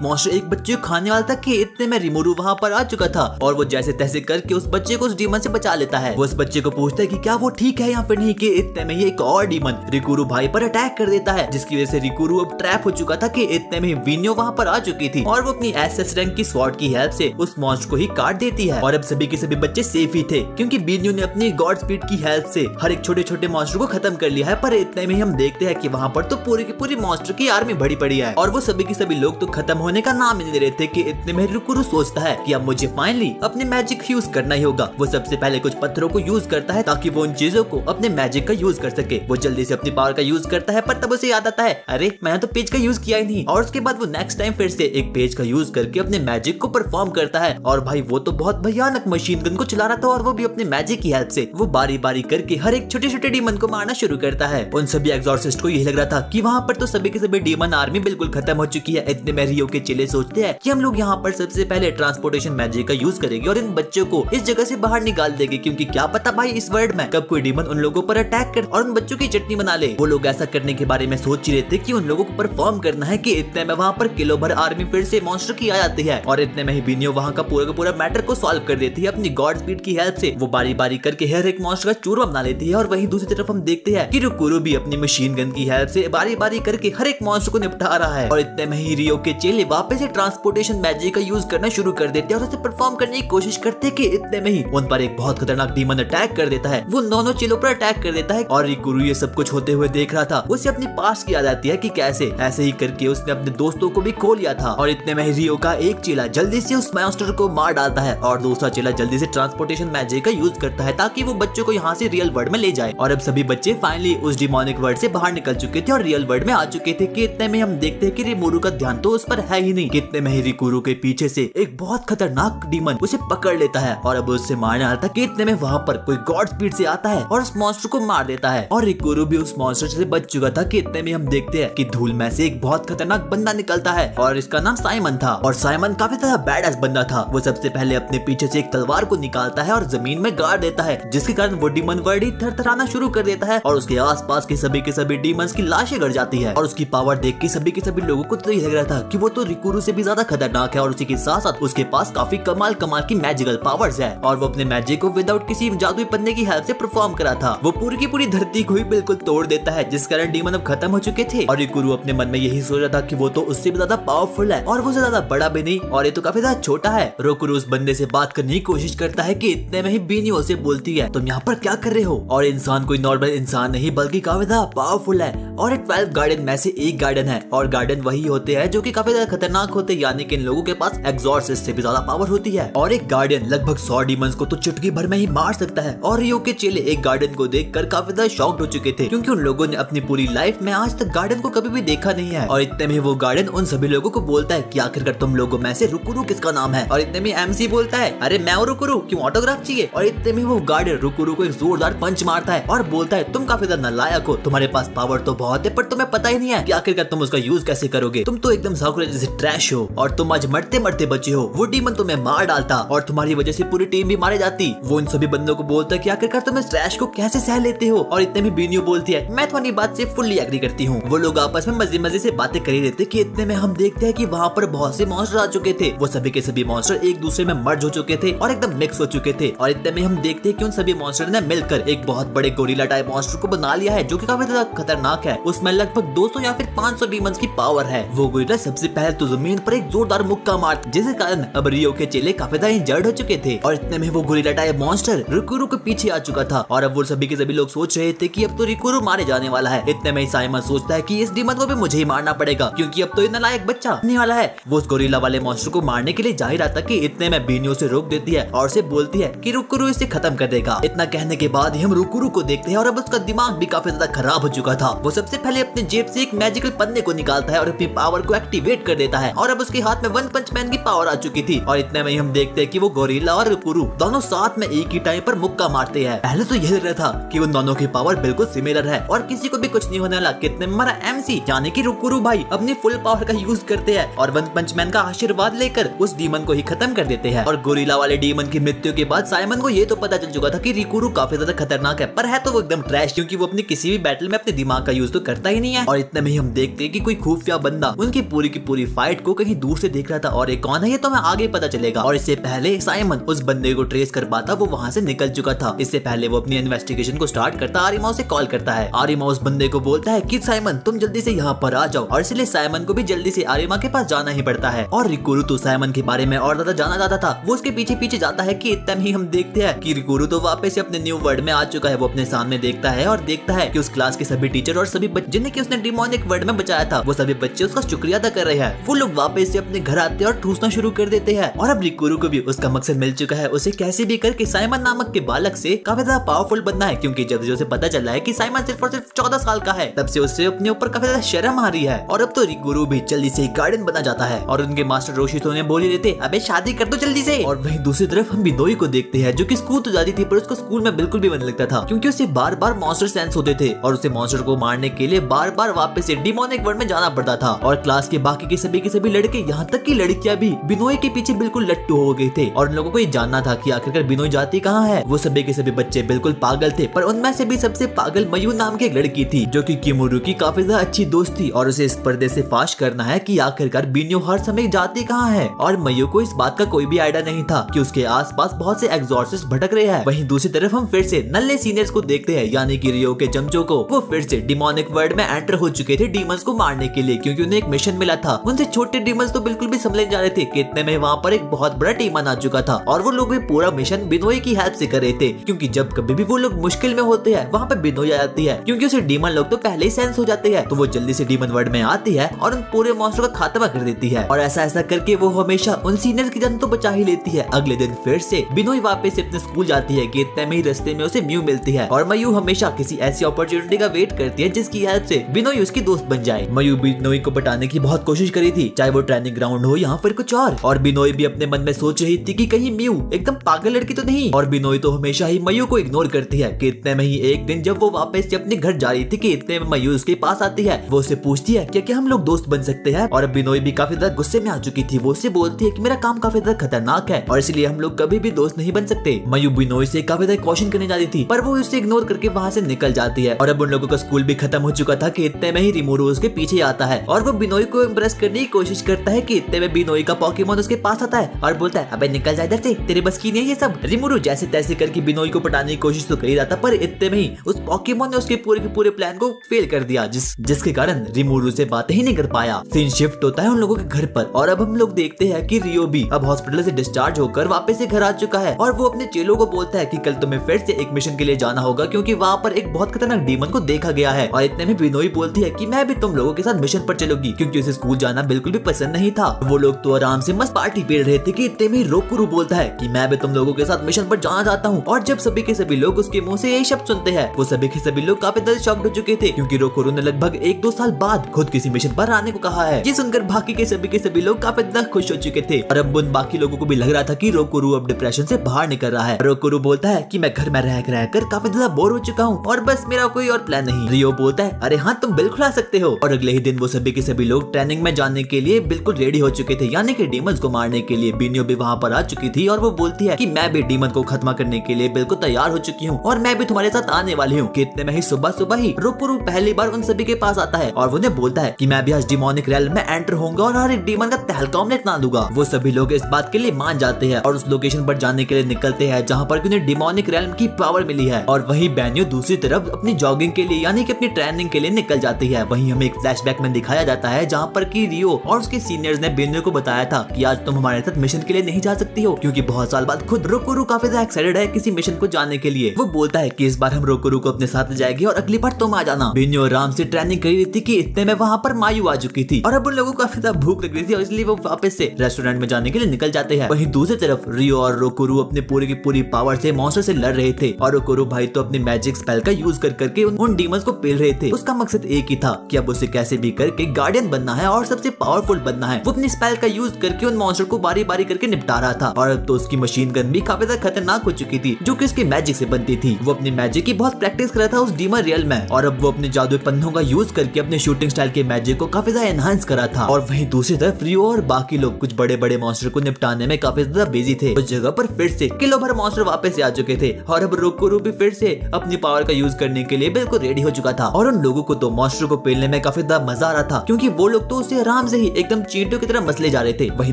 मॉन्स्टर एक बच्चे को खाने वाला था कि इतने में रिमोरू वहाँ पर आ चुका था और वो जैसे तैसे करके उस बच्चे को उस डीमन से बचा लेता है। वो उस बच्चे को पूछता है कि क्या वो ठीक है या फिर नहीं। कि इतने में ही एक और डीमन रिकुरू भाई पर अटैक कर देता है जिसकी वजह से रिकुरू अब ट्रैप हो चुका था। कि इतने में ही बिनियो वहाँ पर आ चुकी थी और वो अपनी एसएस रैंक की स्वॉर्ड की हेल्प से उस मॉन्स्टर को ही काट देती है। और अब सभी के सभी बच्चे सेफ ही थे क्योंकि बिनियो ने अपनी गॉड स्पीड की हेल्प से हर एक छोटे छोटे मॉन्स्टर को खत्म कर लिया है। पर इतने में ही हम देखते देखते हैं कि वहाँ पर तो पूरी की पूरी मॉन्स्टर की आर्मी भरी पड़ी है और वो सभी के सभी लोग तो खत्म होने का नाम ही नहीं ले रहे थे कि इतने में रुकुरु सोचता है कि अब मुझे फाइनली अपने मैजिक यूज करना ही होगा। वो सबसे पहले कुछ पत्थरों को यूज करता है ताकि वो उन चीजों को अपने मैजिक का यूज कर सके। वो जल्दी से अपनी पावर का यूज करता है पर तब उसे याद आता है अरे मैंने तो पेज का यूज किया ही नहीं। और उसके बाद वो नेक्स्ट टाइम फिर से एक पेज का यूज करके अपने मैजिक को परफॉर्म करता है और भाई वो तो बहुत भयानक मशीन गन को चला रहा था और वो भी अपने मैजिक की हेल्प से। वो बारी बारी करके हर एक छोटे छोटे डीमन को मारना शुरू करता है। उन सभी एग्जॉर्सिस्ट को यही लग रहा था कि वहाँ पर तो सभी के सभी डीमन आर्मी बिल्कुल खत्म हो चुकी है। इतने में रियो के चेले सोचते हैं कि हम लोग यहाँ पर सबसे पहले ट्रांसपोर्टेशन मैजिक का यूज करेंगे और इन बच्चों को इस जगह से बाहर निकाल देंगे क्योंकि क्या पता भाई इस वर्ल्ड में कब कोई डीमन उन लोगों पर अटैक कर और उन बच्चों की चटनी बना ले। वो लोग ऐसा करने के बारे में सोच ही रहे थे कि उन लोगों को परफॉर्म करना है कि इतने में वहाँ पर किलो भर आर्मी फिर से मॉन्स्टर की आ जाती है और इतने में ही बीनियो वहाँ का पूरा मैटर को सॉल्व कर देती है अपनी गॉड स्पीड की हेल्प से। वो बारी बारी करके हर एक मॉन्स्टर का चूरमा बना लेती है और वहीं दूसरी तरफ हम देखते हैं कि रुकुरु भी अपनी मशीन गन की हेल्प से बारी बारी करके हर एक मॉन्स्टर को निपटा रहा है। और इतने में ही रियो के चेले वापस से ट्रांसपोर्टेशन मैजिक का यूज करना शुरू कर देते हैं और उसे परफॉर्म करने की कोशिश करते हैं कि इतने में ही उन पर एक बहुत खतरनाक डीमन अटैक कर देता है। वो दोनों चेलों पर अटैक कर देता है और रिकुरु ये सब कुछ होते हुए देख रहा था। उसे अपनी पास्ट की याद आती है कि कैसे ऐसे ही करके उसने अपने दोस्तों को भी खो लिया था। और इतने में रियो का एक चेला जल्दी से उस मॉन्स्टर को मार डालता है और दूसरा चेला जल्दी से ट्रांसपोर्टेशन मैजिक का यूज करता है ताकि वो बच्चों को यहाँ से रियल वर्ल्ड में ले जाए। और अब सभी बच्चे फाइनली उस डिमोनिक वर्ल्ड से बाहर निकल चुके थे और रियल वर्ल्ड में आ चुके थे कि इतने में हम देखते हैं कि रिमोरू का ध्यान तो उस पर है ही नहीं। कितने में ही रिकुरु के पीछे से एक बहुत खतरनाक डीमन उसे पकड़ लेता है और अब उससे मारने आता है कि इतने में वहाँ पर कोई गॉड स्पीड से आता है और उस मॉन्स्टर को मार देता है। और रिकुरु भी उस मॉन्स्टर से बच चुका था कि इतने में हम देखते हैं कि धूल में से एक बहुत खतरनाक बंदा निकलता है और इसका नाम साइमन था। और साइमन काफी ज्यादा बैडएस बंदा था। वो सबसे पहले अपने पीछे से एक तलवार को निकालता है और जमीन में गाड़ देता है जिसके कारण वो डीमन वर्ल्ड ही थरथराना शुरू कर देता है और उसके आसपास के सभी डीमंस की लाशें गड़ जाती है। और उसकी पावर देख के सभी लोगों को तो ये लग रहा था कि वो तो रिकुरु से भी ज्यादा खतरनाक है और उसी के साथ साथ उसके पास काफी कमाल की मैजिकल पावर्स है और वो अपने मैजिक को विदाउट किसी जादुई पन्ने की हेल्प से परफॉर्म करा था। वो पूरी की पूरी धरती को ही बिल्कुल तोड़ देता है जिस कारण डीमन अब खत्म हो चुके थे। और रिकुरु अपने मन में यही सोच रहा था कि वो तो उससे भी ज्यादा पावरफुल है और वो ज्यादा बड़ा भी नहीं और ये तो काफी ज्यादा छोटा है। रिकुरु उस बंदे से बात करने की कोशिश करता है कि इतने में ही बीनियो से बोलती है तुम यहाँ पर क्या कर रहे हो। और इंसान कोई नॉर्मल इंसान नहीं बल्कि काफी ज्यादा पावरफुल है और 12 गार्डन में से एक गार्डन है और गार्डन वही होते हैं जो कि काफी ज्यादा खतरनाक होते हैं यानी कि इन लोगों के पास एग्जॉर्सिस्ट से भी ज्यादा पावर होती है। और एक गार्डन लगभग 100 डीमंस को तो चुटकी भर में ही मार सकता है। और रियो के चेले एक गार्डन को देखकर काफी ज्यादा शॉक्ड हो चुके थे क्योंकि उन लोगों ने अपनी पूरी लाइफ में आज तक गार्डन को कभी भी देखा नहीं है। और इतने में वो गार्डन उन सभी लोगों को बोलता है कि आखिरकार तुम लोगों में से रुकुरु किसका नाम है। और इतने में एमसी बोलता है अरे मैं हूं रुकुरु, क्यों ऑटोग्राफ चाहिए। और इतने में वो गार्डन रुकुरु को एक जोरदार पंच मारता है और बोलता है तुम काफी ज्यादा नालायक हो, तुम्हारे पास पावर तो बहुत है पर तुम्हें पता ही नहीं है कि आखिरकार तुम उसका यूज कैसे करोगे। तुम तो एकदम साकुरा जैसे ट्रैश हो और तुम आज मरते मरते बचे हो। वो डीमन तुम्हें मार डालता और तुम्हारी वजह से पूरी टीम भी मारे जाती। वो इन सभी बंदों को बोलता है कि आखिरकार तुम इस ट्रैश को कैसे सह लेते हो। और इतने में बीनियो बोलती है मैं तुम्हारी बात से फुल्ली एग्री करती हूँ। वो लोग आपस में मजे से बातें कर ही रहते कि इतने में हम देखते हैं कि वहाँ पर बहुत से मॉन्स्टर आ चुके थे। वो सभी के सभी मॉन्स्टर एक दूसरे में मर्ज हो चुके थे और एकदम मिक्स हो चुके थे। और इतने में हम देखते हैं कि उन सभी मॉन्स्टर ने मिलकर एक बहुत बड़े गोरिल्ला टाइप मॉन्स्टर को बना लिया है जो कि काफी ज्यादा खतरनाक है। उसमें लगभग 200 या फिर 500 डीमंस की पावर है। वो गोरिल्ला सबसे पहले तो जमीन पर एक जोरदार मुक्का मारता जिसके कारण अब रियो के चेले काफी ज्यादा इंजर्ड हो चुके थे। और इतने में वो गोरिल्ला टाइप मॉन्स्टर रिकुरु के पीछे आ चुका था और अब वो सभी के सभी लोग सोच रहे थे कि अब तो रिकुरु मारे जाने वाला है। इतने में साइमन सोचता है कि इस डीमन को भी मुझे ही मारना पड़ेगा क्योंकि अब तो ये नालायक बच्चा आने वाला है। वो उस गोरिल्ला वाले मॉन्स्टर को मारने के लिए जा ही रहा था कि इतने में बीनियो से रोक देती है और उसे बोलती है कि रुकुरु इसे खत्म कर देगा। इतना कहने के बाद हम रुकुरु को देखते हैं और अब उसका दिमाग भी काफी ज्यादा खराब हो चुका था। वो सबसे पहले अपने जेब से एक मैजिकल पन्ने को निकालता है और अपनी पावर को एक्टिवेट कर देता है और अब उसके हाथ में वन पंच मैन की पावर आ चुकी थी। और इतने में हम देखते हैं कि वो गोरिल्ला और रुकुरु दोनों साथ में एक ही टाइम पर मुक्का मारते हैं। पहले तो यह लग रहा था कि उन दोनों की पावर बिल्कुल सिमिलर है और किसी को भी कुछ नहीं होने वाला। कितने में हमारा एमसी यानी कि रुकुरु भाई अपनी फुल पावर का यूज करते हैं और वन पंच मैन का आशीर्वाद लेकर उस डीमन को ही खत्म कर देते हैं। और गोरिल्ला वाले डीमन की मृत्यु के बाद साइमन को ये तो पता चल चुका था कि रिकुरु काफी ज्यादा खतरनाक है पर है तो वो एकदम ट्रैश क्योंकि वो अपनी किसी भी बैटल में अपने दिमाग का यूज तो करता ही नहीं है। और इतने में ही हम देखते हैं कि कोई खुफिया बंदा उनकी पूरी की पूरी फाइट को कहीं दूर से देख रहा था और ये कौन है ये तो हमें आगे पता चलेगा। और इससे पहले साइमन उस बंदे को ट्रेस कर पाता वो वहाँ से निकल चुका था। इससे पहले वो अपनी इन्वेस्टिगेशन को स्टार्ट करता आरिमा से कॉल करता है। आरिमा उस बंदे को बोलता है कि साइमन तुम जल्दी से यहाँ पर आ जाओ और इसलिए साइमन को भी जल्दी से आरिमा के पास जाना ही पड़ता है। और रिकुरु तो साइमन के बारे में और ज्यादा जाना चाहता था। वो उसके पीछे पीछे जाता है कि इतना ही हम देखते हैं कि रिकुरु तो वापस से अपने न्यू वर्ल्ड में आ चुका है। वो अपने सामने देखता है और देखता है कि उस क्लास के सभी टीचर और सभी बच्चे जिन्हें उसने डिमोनिक वर्ल्ड में बचाया था, वो सभी बच्चे उसका शुक्रिया अदा कर रहे हैं। वो लोग वापस से अपने घर आते हैं और ठूसना शुरू कर देते हैं। और अब रिकुरु को भी उसका मकसद मिल चुका है, उसे कैसे भी करके साइमन नामक के बालक से काफी ज्यादा पावरफुल बनना है, क्योंकि जब से उसे पता चला है कि साइमन सिर्फ और सिर्फ 14 साल का है, तब से उससे अपने ऊपर काफी ज्यादा शर्म आ रही है। और अब तो रिकुरु भी जल्दी से गार्डियन बना जाता है और उनके मास्टर रोशितो ने बोल ही देते, अबे शादी कर दो जल्दी से। और वहीं दूसरी तरफ हम बिनोई को देखते हैं, जो कि स्कूल तो जाती थी पर उसको स्कूल में बिल्कुल भी मन लगता था, क्योंकि उसे बार बार मॉन्स्टर सेंस होते थे और उसे मॉन्स्टर को मारने के लिए बार बार वापस से डिमोनिक वर्ल्ड में जाना पड़ता था। और क्लास के बाकी के सभी लड़के, यहाँ तक की लड़कियां भी बिनोई के पीछे बिल्कुल लट्टू हो गए थे और उन लोगों को ये जानना था कि आखिरकार बिनोई जाती कहाँ है। वो सभी के सभी बच्चे बिल्कुल पागल थे, पर उनमें से भी सबसे पागल मयू नाम की एक लड़की थी, जो कि किमुरु की काफी ज्यादा अच्छी दोस्त थी और उसे इस पर्दे से फाश करना है कि आखिरकार बिन्यो हर समय जाती कहाँ है। और मयू को इस बात का कोई भी आइडिया नहीं था कि उसके आसपास बहुत से एग्जॉर्सिस्ट भटक रहे हैं। वहीं दूसरी तरफ हम फिर से नल्ले सीनियर्स को देखते हैं, यानी कि रियो के चमचों को। वो फिर से डिमोनिक वर्ल्ड में एंटर हो चुके थे डीमंस को मारने के लिए, क्योंकि उन्हें एक मिशन मिला था। उनसे छोटे डीमंस तो बिल्कुल भी संभले जा रहे थे कि इतने में वहाँ पर एक बहुत बड़ा टीमन आ चुका था और वो लोग भी पूरा मिशन बिनोई की हेल्प से कर रहे थे, क्योंकि जब कभी भी वो लोग मुश्किल में होते हैं वहाँ पे बिनोई आ जाती है, क्योंकि उसे डीमन लोग तो पहले ही सेंस हो जाते हैं। तो वो जल्दी से डीमन वर्ल्ड में आती है और उन पूरे मॉन्स्टर का खात्मा कर देती है। और ऐसा करके वो हमेशा उन सीनियर की जान तो बचा ही लेती है। अगले दिन फिर से बिनोई वापस से अपने स्कूल जाती है कि इतने में ही रास्ते में उसे म्यू मिलती है और मयू हमेशा किसी ऐसी अपॉर्चुनिटी का वेट करती है जिसकी हेल्प से बिनोई उसकी दोस्त बन जाए। मयू बिनोई को बटाने की बहुत कोशिश करी थी, चाहे वो ट्रेनिंग ग्राउंड हो या फिर कुछ और बिनोई भी अपने मन में सोच रही थी कि कहीं म्यू एकदम पागल लड़की तो नहीं। और बिनोई तो हमेशा ही मयू को इग्नोर करती है कि इतने में ही एक दिन जब वो वापस से अपने घर जा रही थी कि इतने में मयू उसके पास आती है। वो उससे पूछती है क्या हम लोग दोस्त बन सकते हैं। और बिनोई भी काफी ज्यादा गुस्से में आ चुकी थी। वो उससे बोलती है कि मेरा काम काफी ज्यादा खतरनाक है और इसलिए हम लोग कभी भी दोस्त नहीं बन सकते। मयू बिनोई से काफी ज्यादा क्वेश्चन करने जा रही थी, पर वो उसे इग्नोर करके वहाँ से निकल जाती है। और अब उन लोगों का स्कूल भी खत्म हो चुका था कि इतने में ही रिमोरू उसके पीछे आता है और वो बिनोई को इम्प्रेस करने की कोशिश करता है कि इतने में बिनोई का पोकेमॉन उसके पास आता है और बोलता है, अबे निकल जा इधर से, तेरे बस की नहीं है ये सब। रिमोरू जैसे तैसे करके बिनोई को पटाने की कोशिश तो कर ही रहा था, पर इतने में ही उस पोकेमॉन ने उसके पूरे के पूरे प्लान को फेल कर दिया, जिसके कारण रिमोरू से बातें ही नहीं कर पाया। सीन शिफ्ट होता है उन लोगों के घर पर और अब हम लोग देखते हैं कि रियो भी अब हॉस्पिटल से डिस्चार्ज होकर वापस से घर आ चुका है और वो अपने चेलों को बोलता है कि कल तुम्हें फिर से एक मिशन के लिए जाना होगा, क्योंकि वहाँ पर एक बहुत खतरनाक डीमन को देखा गया है। और इतने में बिनोई बोलती है कि मैं भी तुम लोगों के साथ मिशन पर चलूंगी, क्योंकि उसे स्कूल जाना बिल्कुल भी पसंद नहीं था। वो लोग तो आराम से मस्त पार्टी पेड़ रहे थे कि इतने में रोकुरु बोलता है कि मैं भी तुम लोगों के साथ मिशन पर जाना चाहता हूँ। और जब सभी के सभी लोग उसके मुंह से यही शब्द सुनते हैं, वो सभी के सभी लोग काफी ज्यादा शॉक्ड हो चुके थे, क्योंकि रोकुरु ने लगभग 1-2 साल बाद खुद किसी मिशन पर आने को कहा है। ये सुनकर बाकी के सभी लोग काफी ज्यादा खुश हो चुके थे और अब उन बाकी लोगों को भी लग रहा था कि रोकुरु अब डिप्रेशन से बाहर निकल रहा है। रोकुरु बोलता है कि मैं घर में रह कर काफी ज्यादा बोर हो चुका हूँ और बस मेरा कोई और प्लान नहीं। रियो बोलता है, अरे हाँ तुम बिल्कुल आ सकते हो। और अगले ही दिन वो सभी के सभी लोग ट्रेनिंग में जाने के लिए बिल्कुल रेडी हो चुके थे, यानी कि डीमंस को मारने के लिए। बिन्यो भी वहाँ पर आ चुकी थी और वो बोलती है कि मैं भी डीमन को खत्म करने के लिए बिल्कुल तैयार हो चुकी हूँ और मैं भी तुम्हारे साथ आने वाली हूँ। कितने में ही सुबह ही रोकुरु पहली बार उन सभी के पास आता है और उन्हें बोलता है कि मैं भी आज डिमोनिक रेल्म में एंटर होऊंगा और हर एक डीमन का तहलका ऑमलेट ना दूंगा। वो सभी लोग इस बात के लिए मान जाते हैं और उस लोकेशन पर जाने के लिए निकलते हैं जहाँ पर उन्हें डिमोनिक रेल्म की पावर मिली है। और वहीं बेन्यो दूसरी तरफ अपनी जॉगिंग के लिए यानी कि अपनी ट्रेनिंग के लिए निकल जाती है। वहीं हमें एक फ्लैशबैक में दिखाया जाता है जहाँ पर कि रियो और उसके सीनियर्स ने बेन्यो को बताया था कि आज तुम हमारे साथ मिशन के लिए नहीं जा सकती हो, क्योंकि बहुत साल बाद खुद रोकुरु काफी ज्यादा एक्साइटेड है किसी मिशन को जाने के लिए। वो बोलता है कि इस बार हम रोकुरु को अपने साथ जाएंगे और अगली बार तुम आ जाना। बेन्यो आराम से ट्रेनिंग कर रही थी कि इतने में वहाँ पर मायू आ चुकी थी और अब उन लोगों को काफी ज्यादा भूख लग रही थी और इसलिए वो वापस से रेस्टोरेंट में जाने के लिए निकल जाते हैं। वहीं दूसरी तरफ रियो और रोकुरु अपने पूरी की पूरी पावर से मॉन्स्टर से लड़ रहे थे और रोकुरु भाई तो अपने मैजिक स्पेल का यूज करके उन डीमंस को पेल रहे थे। उसका मकसद एक ही था कि अब उसे कैसे भी करके गार्डियन बनना है और सबसे पावरफुल बनना है। वो अपनी स्पेल का यूज करके उन मॉन्स्टर को बारी बारी करके निपटा रहा था और अब तो उसकी मशीन गन भी काफी ज्यादा खतरनाक हो चुकी थी, जो कि उसके मैजिक से बनती थी। वो अपनी मैजिक की बहुत प्रैक्टिस कर रहा था उस डीमन रियल में और अब वो अपने जादुई पन्नों का यूज करके अपने शूटिंग स्टाइल के मैजिक को काफी ज्यादा एनहांस करा था। और वहीं दूसरी तरफ रियो और बाकी लोग कुछ बड़े बड़े मॉन्स्टर को निपटाने में काफी ज्यादा बिजी थे। उस जगह पर फिर से किलो भर मॉन्स्टर वापस आ चुके थे और अब रोकुरु भी फिर से अपनी पावर का यूज करने के लिए बिल्कुल रेडी हो चुका था। और उन लोगों को तो मॉन्स्टर को पेलने में काफी ज्यादा मजा आ रहा था, क्योंकि वो लोग तो उसे आराम से ही एकदम चींटियों की तरह मसले जा रहे थे। वहीं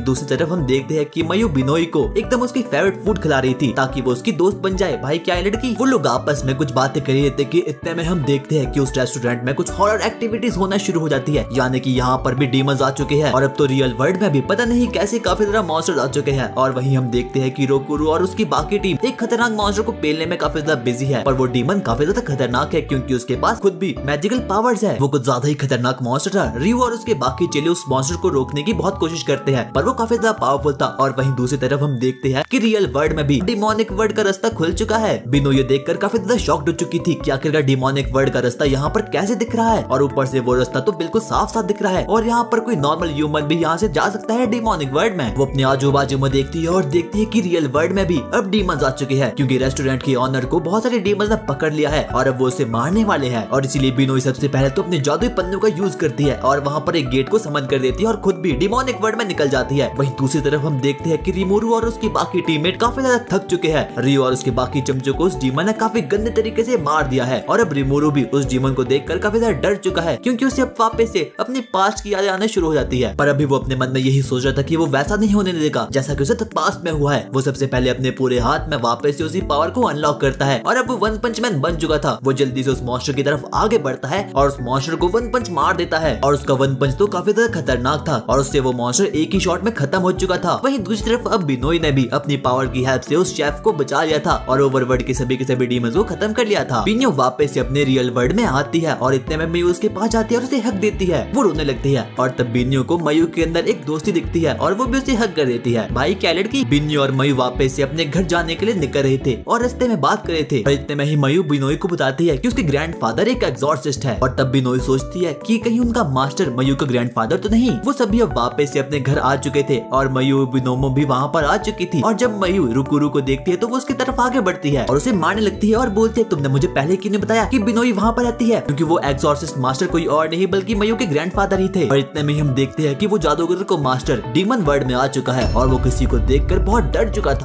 दूसरी तरफ हम देखते हैं कि मयू बिनोई को एकदम उसकी फेवरेट फूड खिला रही थी ताकि वो उसकी दोस्त बन जाए। भाई क्या है लड़की। वो लोग आपस में कुछ बातें कर रहे थे कि इतने में हम देखते हैं कि उस रेस्टोरेंट में कुछ हॉरर एक्टिविटीज होना शुरू हो जाती है, यानी कि यहाँ पर भी डीमंस आ चुके हैं और अब तो रियल वर्ल्ड में भी पता नहीं कैसे काफी ज्यादा मॉन्स्टर्स आ चुके हैं। और वहीं हम देखते हैं कि रोकुरु और उसकी बाकी टीम एक खतरनाक मॉन्स्टर को पेलने में काफी ज्यादा बिजी है, पर वो डीमन काफी ज्यादा खतरनाक है क्योंकि उसके पास पास खुद भी मैजिकल पावर्स है। वो कुछ ज्यादा ही खतरनाक मॉन्स्टर था। रियो और उसके बाकी चेले उस मॉन्स्टर को रोकने की बहुत कोशिश करते हैं, पर वो काफी ज्यादा पावरफुल था। और वहीं दूसरी तरफ हम देखते हैं कि रियल वर्ल्ड में भी डिमोनिक वर्ल्ड का रास्ता खुल चुका है। बिनो ये देखकर काफी ज्यादा शॉक्ड हो चुकी थी कि आखिरकार डिमोनिक वर्ल्ड का रास्ता यहाँ पर कैसे दिख रहा है, और ऊपर से वो रास्ता तो बिल्कुल साफ साफ दिख रहा है, और यहाँ पर कोई नॉर्मल ह्यूमन भी यहाँ से जा सकता है डिमोनिक वर्ल्ड में। वो अपने आजू बाजू में देखती है और देखती है कि रियल वर्ल्ड में भी अब डीमंस आ चुके हैं, क्योंकि रेस्टोरेंट के ऑनर को बहुत सारे डीमंस ने पकड़ लिया है और अब वो उसे मारने वाले हैं। और इसीलिए बिनोई सबसे पहले तो अपने जादुई पन्नों का यूज करती है और वहाँ पर एक गेट को समन कर देती है और खुद भी डिमोनिक वर्ल्ड में निकल जाती है। वहीं दूसरी तरफ हम देखते हैं कि रिमोरू और उसकी बाकी टीममेट काफी ज्यादा थक चुके हैं। रियो और उसके बाकी चमचों को उस डीमन ने काफी गंदे तरीके से मार दिया है, और अब रिमोरू भी उस डीमन को देखकर काफी ज्यादा डर चुका है, क्योंकि उसे अब वापस से अपने पास्ट की यादें आने शुरू हो जाती है। पर अभी वो अपने मन में यही सोच रहा था कि वो वैसा नहीं होने देगा जैसा कि उसे पास्ट में हुआ है। वो सबसे पहले अपने पूरे हाथ में वापस से उसी पावर को अनलॉक करता है, और अब वो वन पंच मैन बन चुका था। वो जल्दी से उस मॉन्स्टर की तरफ आगे बढ़ता है और उस मॉन्स्टर को वन पंच मार देता है, और उसका वन पंच तो काफी ज्यादा खतरनाक था और उससे वो मॉन्स्टर एक ही शॉट में खत्म हो चुका था। वहीं दूसरी तरफ अब बिनोई ने भी अपनी पावर की हेल्प से उस शेफ को बचा लिया था और ओवरवर्ल्ड के सभी डीमंस को खत्म कर लिया था। बिनो वापस से अपने रियल वर्ल्ड में आती है और इतने में मयू उसके पास जाती है और उसे हक देती है। वो रोने लगती है और तब बिन्यो को मयू के अंदर एक दोस्ती दिखती है और वो भी उसे हक कर देती है। भाई कैलेट की बिन्यो और मयू वापस से अपने घर जाने के लिए निकल रहे थे और रास्ते में बात कर रहे थे, और इतने में ही मयू बिनोई को बताती है कि उसके ग्रैंडफादर एक एग्जॉर्सिस्ट है। और तब बिनोई सोचती है कि कहीं उनका मास्टर मयू का ग्रैंडफादर तो नहीं। वो सभी अब वापस से अपने घर आ चुके थे और मयू बिनोमो भी वहाँ पर आ चुकी थी। और जब मयू रुकुरु को देखती है तो वो उसकी तरफ आगे बढ़ती है और उसे मारने लगती है और बोलती है, तुमने मुझे पहले क्यों नहीं बताया कि बिनोई वहाँ पर रहती है, क्योंकि वो एग्जॉर्सिस्ट मास्टर कोई और नहीं बल्कि मयू के ग्रैंडफादर ही थे। और इतने में ही हम देखते हैं कि वो जादूगर को मास्टर डीमन वर्ल्ड में आ चुका है और वो किसी को देखकर बहुत डर चुका था।